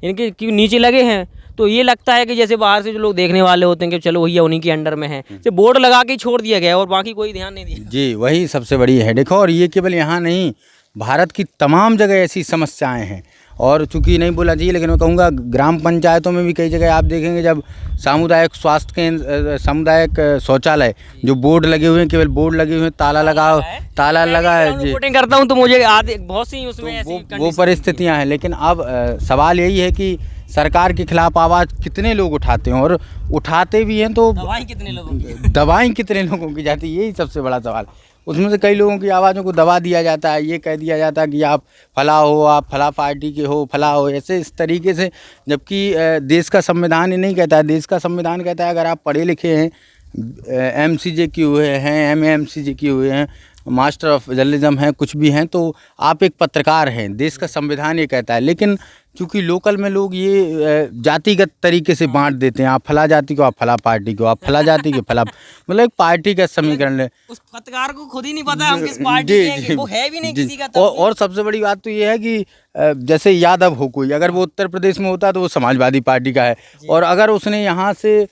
इनके क्यों नीचे लगे हैं, तो ये लगता है कि जैसे बाहर से जो लोग देखने वाले होते हैं कि चलो भैया उन्हीं के अंडर में है, तो बोर्ड लगा के छोड़ दिया गया और बाकी कोई ध्यान नहीं दिया। जी, वही सबसे बड़ी है। देखो, और ये केवल यहाँ नहीं, भारत की तमाम जगह ऐसी समस्याएं हैं। और चूँकि नहीं बोला चाहिए, लेकिन मैं कहूँगा ग्राम पंचायतों में भी कई जगह आप देखेंगे जब सामुदायिक स्वास्थ्य केंद्र, सामुदायिक शौचालय, जो बोर्ड लगे हुए हैं, केवल बोर्ड लगे हुए हैं, ताला लगा है। जी, रिपोर्टिंग करता हूँ तो मुझे बहुत सी उसमें ऐसी वो परिस्थितियाँ हैं। लेकिन अब सवाल यही है कि सरकार के खिलाफ आवाज़ कितने लोग उठाते हैं, और उठाते भी हैं तो दवाई कितने लोगों की जाती है, यही सबसे बड़ा सवाल। उसमें से कई लोगों की आवाज़ों को दबा दिया जाता है, ये कह दिया जाता है कि आप फला हो, आप फला पार्टी के हो, फला हो, ऐसे इस तरीके से। जबकि देश का संविधान ये नहीं कहता है। देश का संविधान कहता है अगर आप पढ़े लिखे हैं, MCJ किए हुए हैं, MA-MCJ किए हुए हैं, मास्टर ऑफ जर्नलिज्म हैं, कुछ भी हैं, तो आप एक पत्रकार हैं। देश का संविधान ये कहता है। लेकिन चूँकि लोकल में लोग ये जातिगत तरीके से बांट देते हैं, आप फला जाति को, आप फला पार्टी को, आप फला जाति के फला, मतलब एक पार्टी का समीकरण है। उस पत्रकार को खुद ही नहीं पता हम किस पार्टी के हैं, वो है भी नहीं किसी का। और सबसे बड़ी बात तो ये है कि जैसे यादव हो कोई, अगर वो उत्तर प्रदेश में होता तो वो समाजवादी पार्टी का है, और अगर उसने यहाँ से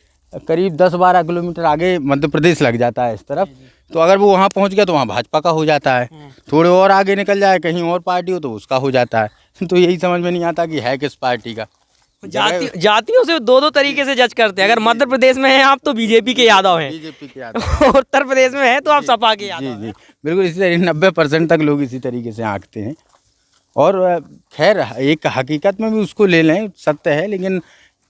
करीब 10-12 किलोमीटर आगे मध्य प्रदेश लग जाता है इस तरफ, तो अगर वो वहाँ पहुँच गया तो वहाँ भाजपा का हो जाता है। थोड़े और आगे निकल जाए, कहीं और पार्टी हो तो उसका हो जाता है। तो यही समझ में नहीं आता कि है किस पार्टी का। जातियों से दो तरीके से जज करते हैं। अगर मध्य प्रदेश में हैं आप तो बीजेपी के यादव हैं, बीजेपी के यादव। उत्तर प्रदेश में है तो आप सपा के यादव हैं। जी, बिल्कुल इसी तरीके 90% तक लोग इसी तरीके से आंकते हैं। और खैर, एक हकीकत में भी उसको ले लें, सत्य है, लेकिन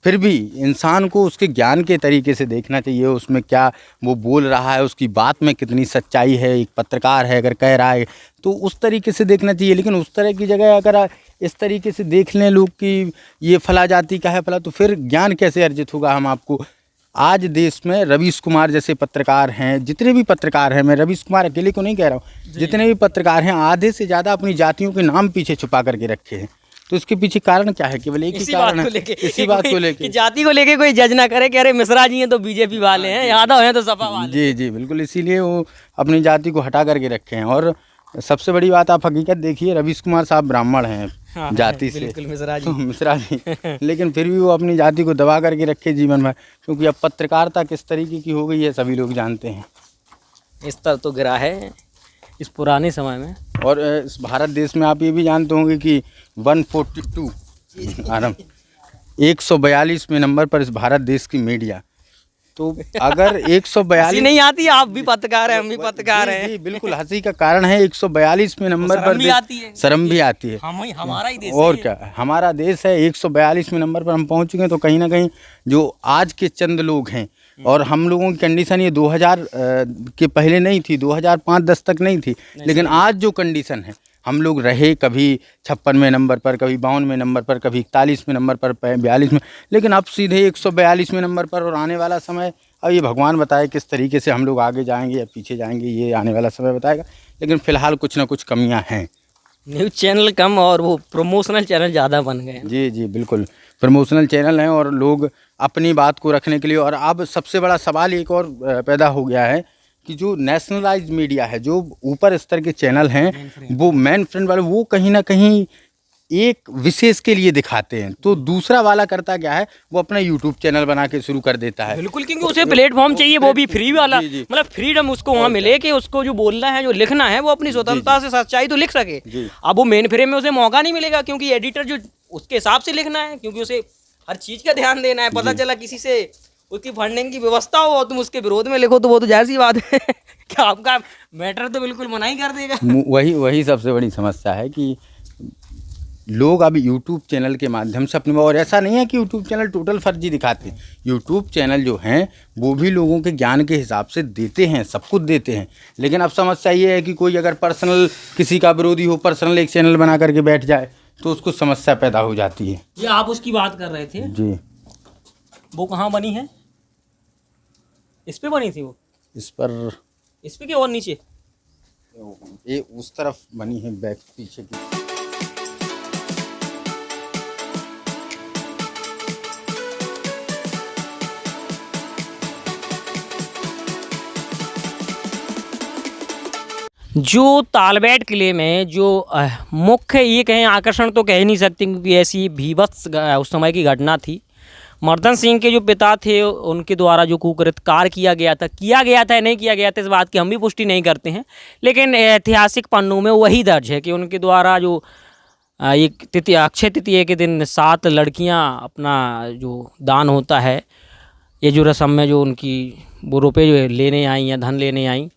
फिर भी इंसान को उसके ज्ञान के तरीके से देखना चाहिए, उसमें क्या वो बोल रहा है, उसकी बात में कितनी सच्चाई है। एक पत्रकार है अगर कह रहा है तो उस तरीके से देखना चाहिए। लेकिन उस तरह की जगह अगर इस तरीके से देख लें लोग कि ये फला जाति का है फला, तो फिर ज्ञान कैसे अर्जित होगा हम आपको। आज देश में रवीश कुमार जैसे पत्रकार हैं, जितने भी पत्रकार हैं, मैं रवीश कुमार अकेले को नहीं कह रहा हूँ, जितने भी पत्रकार हैं आधे से ज़्यादा अपनी जातियों के नाम पीछे छुपा करके रखे हैं। तो इसके पीछे कारण क्या है? केवल एक ही कारण है, इसी बात को लेके, जाति को लेके कोई जज ना करे कि अरे मिश्रा जी हैं तो बीजेपी वाले हैं, यादव हैं तो सपा वाले। जी, बिल्कुल, इसीलिए वो अपनी जाति को हटा करके रखे हैं। और सबसे बड़ी बात आप हकीकत देखिए, रवीश कुमार साहब ब्राह्मण हैं जाति से, मिश्रा जी लेकिन फिर भी वो अपनी जाति को दबा करके रखे जीवन भर, क्योंकि अब पत्रकारिता किस तरीके की हो गई है सभी लोग जानते हैं। इस तरह तो गिरा है इस पुराने समय में। और इस भारत देश में आप ये भी जानते होंगे कि 142 142 में नंबर पर इस भारत देश की मीडिया, तो अगर 142 हंसी नहीं आती, आप भी पत्रकार हैं, हम भी पत्रकार हैं। जी, बिल्कुल हंसी का कारण है 142वें नंबर पर शर्म भी आती है। शर्म भी आती है। हमारा ही देश और है। क्या, हमारा देश है, 142वें नंबर पर हम पहुंच चुके हैं। तो कहीं ना कहीं जो आज के चंद लोग हैं, और हम लोगों की कंडीशन ये 2000 के पहले नहीं थी, 2005-10 तक नहीं थी, लेकिन आज जो कंडीशन है, हम लोग रहे कभी 56वें नंबर पर, कभी 52वें नंबर पर, कभी 41वें नंबर पर, 42 में, लेकिन अब सीधे 142वें नंबर पर। और आने वाला समय अब ये भगवान बताए किस तरीके से हम लोग आगे जाएंगे या पीछे जाएंगे, ये आने वाला समय बताएगा। लेकिन फ़िलहाल कुछ ना कुछ कमियां हैं। न्यूज़ चैनल कम और वो प्रमोशनल चैनल ज़्यादा बन गए हैं। जी जी बिल्कुल, प्रमोशनल चैनल हैं और लोग अपनी बात को रखने के लिए। और अब सबसे बड़ा सवाल एक और पैदा हो गया है कि जो नेशनलाइज्ड मीडिया है, जो ऊपर स्तर के चैनल हैं, वो मेन फ्रेंड वाले, वो कहीं ना कहीं एक विशेष के लिए दिखाते हैं। तो दूसरा वाला करता क्या है, वो अपना यूट्यूब चैनल बना के शुरू कर देता है। बिल्कुल, क्योंकि उसे प्लेटफॉर्म चाहिए, वो भी फ्री वाला, जी, जी। मतलब फ्रीडम उसको वहाँ मिले कि उसको जो बोलना है, जो लिखना है, वो अपनी स्वतंत्रता से सच्चाई तो लिख सके। अब वो मेन फ्रेम में उसे मौका नहीं मिलेगा, क्योंकि एडिटर जो उसके हिसाब से लिखना है, क्योंकि उसे हर चीज़ का ध्यान देना है। पता चला किसी से उसकी फंडिंग की व्यवस्था हो और तुम उसके विरोध में लिखो, तो वो तो जाहिर सी बात है कि आपका मैटर तो बिल्कुल मना ही कर देगा। वही सबसे बड़ी समस्या है कि लोग अब यूट्यूब चैनल के माध्यम से अपने, और ऐसा नहीं है कि यूट्यूब चैनल टोटल फर्जी दिखाते हैं। यूट्यूब चैनल जो हैं वो भी लोगों के ज्ञान के हिसाब से देते हैं, सब कुछ देते हैं। लेकिन अब समस्या ये है कि कोई अगर पर्सनल किसी का विरोधी हो, पर्सनल एक चैनल बना करके बैठ जाए, तो उसको समस्या पैदा हो जाती है। ये आप उसकी बात कर रहे थे जी, वो कहाँ बनी है? इस पे बनी थी वो? इस पर इस पे क्या और नीचे? ये उस तरफ बनी है, बैक पीछे की। जो तालबेट किले में जो मुख्य ये कहें आकर्षण तो कह ही नहीं सकते, क्योंकि ऐसी भीभत्स उस समय की घटना थी। मर्दन सिंह के जो पिता थे, उनके द्वारा जो कुकृत्य किया गया था या नहीं किया गया था, इस बात की हम भी पुष्टि नहीं करते हैं। लेकिन ऐतिहासिक पन्नों में वही दर्ज है कि उनके द्वारा जो एक अक्षय तृतीया के दिन 7 लड़कियां अपना जो दान होता है, ये जो रस्म में जो उनकी वो रुपये लेने आई या धन लेने आई,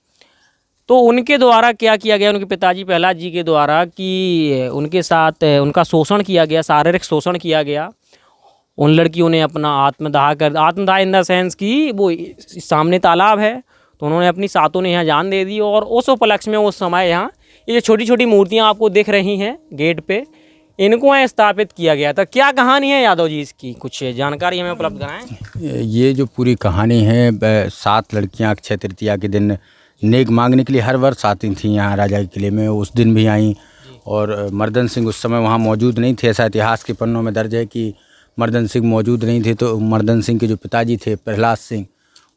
तो उनके द्वारा क्या किया गया, उनके पिताजी प्रहलाद जी के द्वारा, कि उनके साथ उनका शोषण किया गया, शारीरिक शोषण किया गया। उन लड़कियों ने अपना आत्मदाह इन द सेंस की वो सामने तालाब है, तो उन्होंने अपनी सातों ने यहाँ जान दे दी। और उस उपलक्ष्य में उस समय यहाँ ये छोटी छोटी मूर्तियाँ आपको दिख रही हैं गेट पे, इनको यहाँ स्थापित किया गया था। क्या कहानी है यादव जी इसकी, कुछ जानकारी हमें उपलब्ध कराएं। ये जो पूरी कहानी है, 7 लड़कियाँ अक्षय तृतीया के दिन नेक मांगने के लिए हर वर्ष आती थी यहाँ राजा के किले में, उस दिन भी आई। और मर्दन सिंह उस समय वहाँ मौजूद नहीं थे, ऐसा इतिहास के पन्नों में दर्ज है कि मर्दन सिंह मौजूद नहीं थे। तो मर्दन सिंह के जो पिताजी थे प्रहलाद सिंह,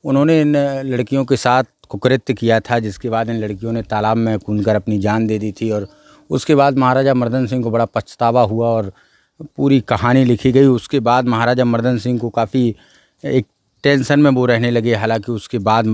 उन्होंने इन लड़कियों के साथ कुकृत्य किया था, जिसके बाद इन लड़कियों ने तालाब में कूदकर अपनी जान दे दी थी। और उसके बाद महाराजा मर्दन सिंह को बड़ा पछतावा हुआ और पूरी कहानी लिखी गई। उसके बाद महाराजा मर्दन सिंह को काफ़ी एक टेंशन में वो रहने लगे। हालांकि उसके बाद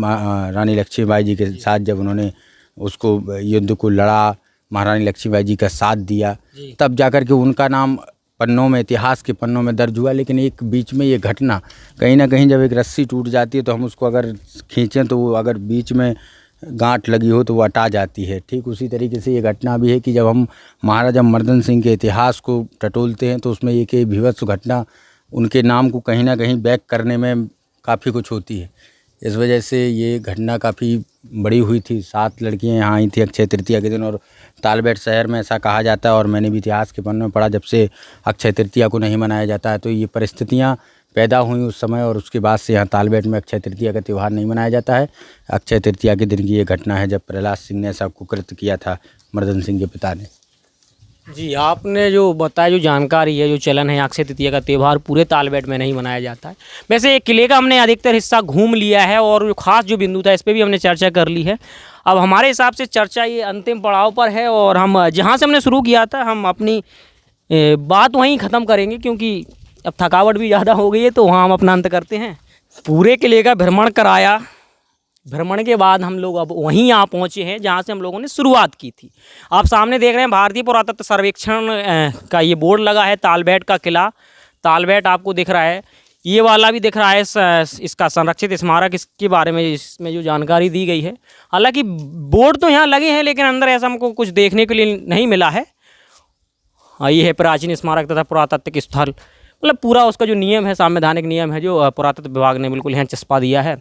रानी लक्ष्मीबाई जी के साथ जब उन्होंने उसको युद्ध को लड़ा, महारानी लक्ष्मीबाई जी का साथ दिया, तब जाकर के उनका नाम पन्नों में, इतिहास के पन्नों में दर्ज हुआ। लेकिन एक बीच में ये घटना, कहीं ना कहीं जब एक रस्सी टूट जाती है तो हम उसको अगर खींचें तो वो अगर बीच में गांठ लगी हो तो वो हटा जाती है। ठीक उसी तरीके से ये घटना भी है कि जब हम महाराजा मर्दन सिंह के इतिहास को टटोलते हैं तो उसमें एक भीभत्स घटना उनके नाम को कहीं ना कहीं बैक करने में काफ़ी कुछ होती है। इस वजह से ये घटना काफ़ी बड़ी हुई थी। 7 लड़कियां यहाँ आई थी अक्षय तृतीया के दिन, और तालबेट शहर में ऐसा कहा जाता है, और मैंने भी इतिहास के पन्नों में पढ़ा, जब से अक्षय तृतीया को नहीं मनाया जाता है तो ये परिस्थितियाँ पैदा हुई उस समय, और उसके बाद से यहाँ तालबेट में अक्षय तृतीया का त्यौहार नहीं मनाया जाता है। अक्षय तृतीया के दिन की ये घटना है जब प्रहलाद सिंह ने ऐसा कुकृत्य किया था मर्दन सिंह के पिता ने। जी, आपने जो बताया, जो जानकारी है, जो चलन है, अक्षय तृतीया का त्यौहार पूरे तालबेट में नहीं मनाया जाता है। वैसे किले का हमने अधिकतर हिस्सा घूम लिया है और जो खास जो बिंदु था इस पर भी हमने चर्चा कर ली है। अब हमारे हिसाब से चर्चा ये अंतिम पड़ाव पर है, और हम जहाँ से हमने शुरू किया था हम अपनी बात वहीं ख़त्म करेंगे, क्योंकि अब थकावट भी ज़्यादा हो गई है, तो वहाँ हम अपना अंत करते हैं। पूरे किले का भ्रमण कराया, भ्रमण के बाद हम लोग अब वहीं आ पहुँचे हैं जहाँ से हम लोगों ने शुरुआत की थी। आप सामने देख रहे हैं भारतीय पुरातत्व सर्वेक्षण का ये बोर्ड लगा है, तालबेट का किला। तालबेट आपको दिख रहा है, ये वाला भी दिख रहा है इसका संरक्षित स्मारक, इसके बारे में इसमें जो जानकारी दी गई है। हालांकि बोर्ड तो यहाँ लगे हैं लेकिन अंदर ऐसा हमको कुछ देखने के लिए नहीं मिला है। ये है प्राचीन स्मारक तथा पुरातात्विक स्थल, मतलब पूरा उसका जो नियम है, संवैधानिक नियम है जो पुरातत्व विभाग ने बिल्कुल यहाँ चस्पा दिया है।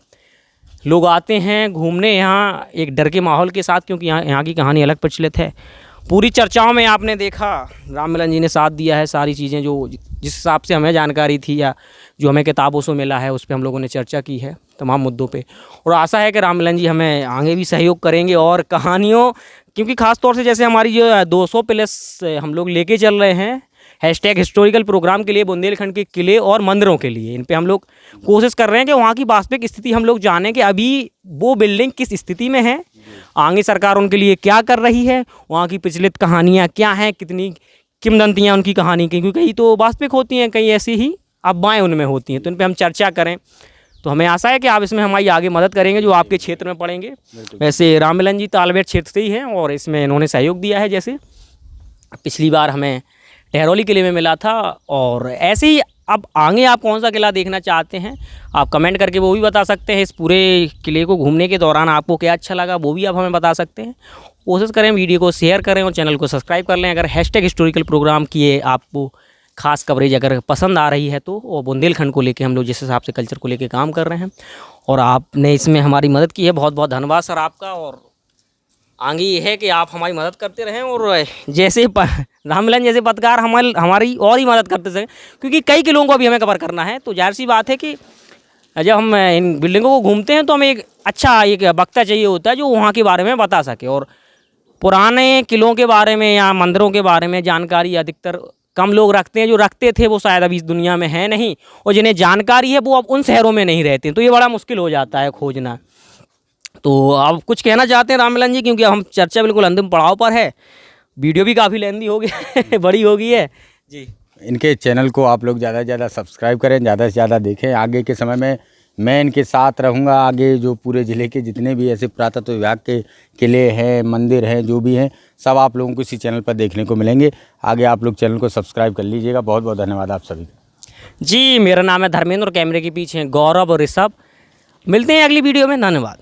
लोग आते हैं घूमने यहाँ एक डर के माहौल के साथ, क्योंकि यहाँ की कहानी अलग प्रचलित है। पूरी चर्चाओं में आपने देखा राममिलन जी ने साथ दिया है, सारी चीज़ें जो जिस हिसाब से हमें जानकारी थी या जो हमें किताबों से मिला है उस पर हम लोगों ने चर्चा की है तमाम मुद्दों पे। और आशा है कि राममिलन जी हमें आगे भी सहयोग करेंगे और कहानियों, क्योंकि ख़ास तौर से जैसे हमारी जो 200 प्लस हम लोग लेके चल रहे हैं हैशटैग हिस्टोरिकल प्रोग्राम के लिए बुंदेलखंड के किले और मंदिरों के लिए, इन पे हम लोग कोशिश कर रहे हैं कि वहाँ की वास्तविक स्थिति हम लोग जानें कि अभी वो बिल्डिंग किस स्थिति में है, आगे सरकार उनके लिए क्या कर रही है, वहाँ की प्रचलित कहानियाँ क्या हैं, कितनी किंवदंतियाँ उनकी कहानी की, क्योंकि कई तो वास्तविक होती हैं, कई ऐसी ही अफवाहें उनमें होती हैं, तो इन पर हम चर्चा करें। तो हमें आशा है कि आप इसमें हमारी आगे मदद करेंगे जो आपके क्षेत्र में पड़ेंगे। वैसे राममिलन जी तालबेट क्षेत्र से ही हैं और इसमें इन्होंने सहयोग दिया है। जैसे पिछली बार हमें टहरौली किले में मिला था, और ऐसे ही अब आगे आप कौन सा किला देखना चाहते हैं आप कमेंट करके वो भी बता सकते हैं। इस पूरे किले को घूमने के दौरान आपको क्या अच्छा लगा वो भी आप हमें बता सकते हैं। कोशिश करें वीडियो को शेयर करें और चैनल को सब्सक्राइब कर लें। अगर हैशटैग हिस्टोरिकल प्रोग्राम की आपको खास कवरेज अगर पसंद आ रही है तो, और बुंदेलखंड को लेके हम लोग जिस हिसाब से कल्चर को लेके काम कर रहे हैं और आपने इसमें हमारी मदद की है, बहुत बहुत धन्यवाद सर आपका। और आगे ये है कि आप हमारी मदद करते रहें और जैसे राममिलन जैसे पत्रकार हमारी और ही मदद करते सकें, क्योंकि कई किलों को अभी हमें कवर करना है। तो जाहिर सी बात है कि जब हम इन बिल्डिंगों को घूमते हैं तो हमें एक अच्छा एक वक्ता चाहिए होता है जो वहाँ के बारे में बता सके। और पुराने किलों के बारे में या मंदिरों के बारे में जानकारी अधिकतर कम लोग रखते हैं, जो रखते थे वो शायद अभी इस दुनिया में है नहीं, और जिन्हें जानकारी है वो अब उन शहरों में नहीं रहते, तो ये बड़ा मुश्किल हो जाता है खोजना। तो आप कुछ कहना चाहते हैं राममिलन जी, क्योंकि हम चर्चा बिल्कुल अंतिम पड़ाव पर है, वीडियो भी काफ़ी लेंदी हो गई बड़ी हो गई है जी। इनके चैनल को आप लोग ज़्यादा से ज़्यादा सब्सक्राइब करें, ज़्यादा से ज़्यादा देखें। आगे के समय में मैं इनके साथ रहूँगा। आगे जो पूरे ज़िले के जितने भी ऐसे पुरातत्व विभाग के किले हैं, मंदिर हैं, जो भी हैं, सब आप लोगों को इसी चैनल पर देखने को मिलेंगे। आगे आप लोग चैनल को सब्सक्राइब कर लीजिएगा। बहुत बहुत धन्यवाद आप सभी का। जी मेरा नाम है धर्मेंद्र और कैमरे के पीछे हैं गौरव और ऋषभ। मिलते हैं अगली वीडियो में, धन्यवाद।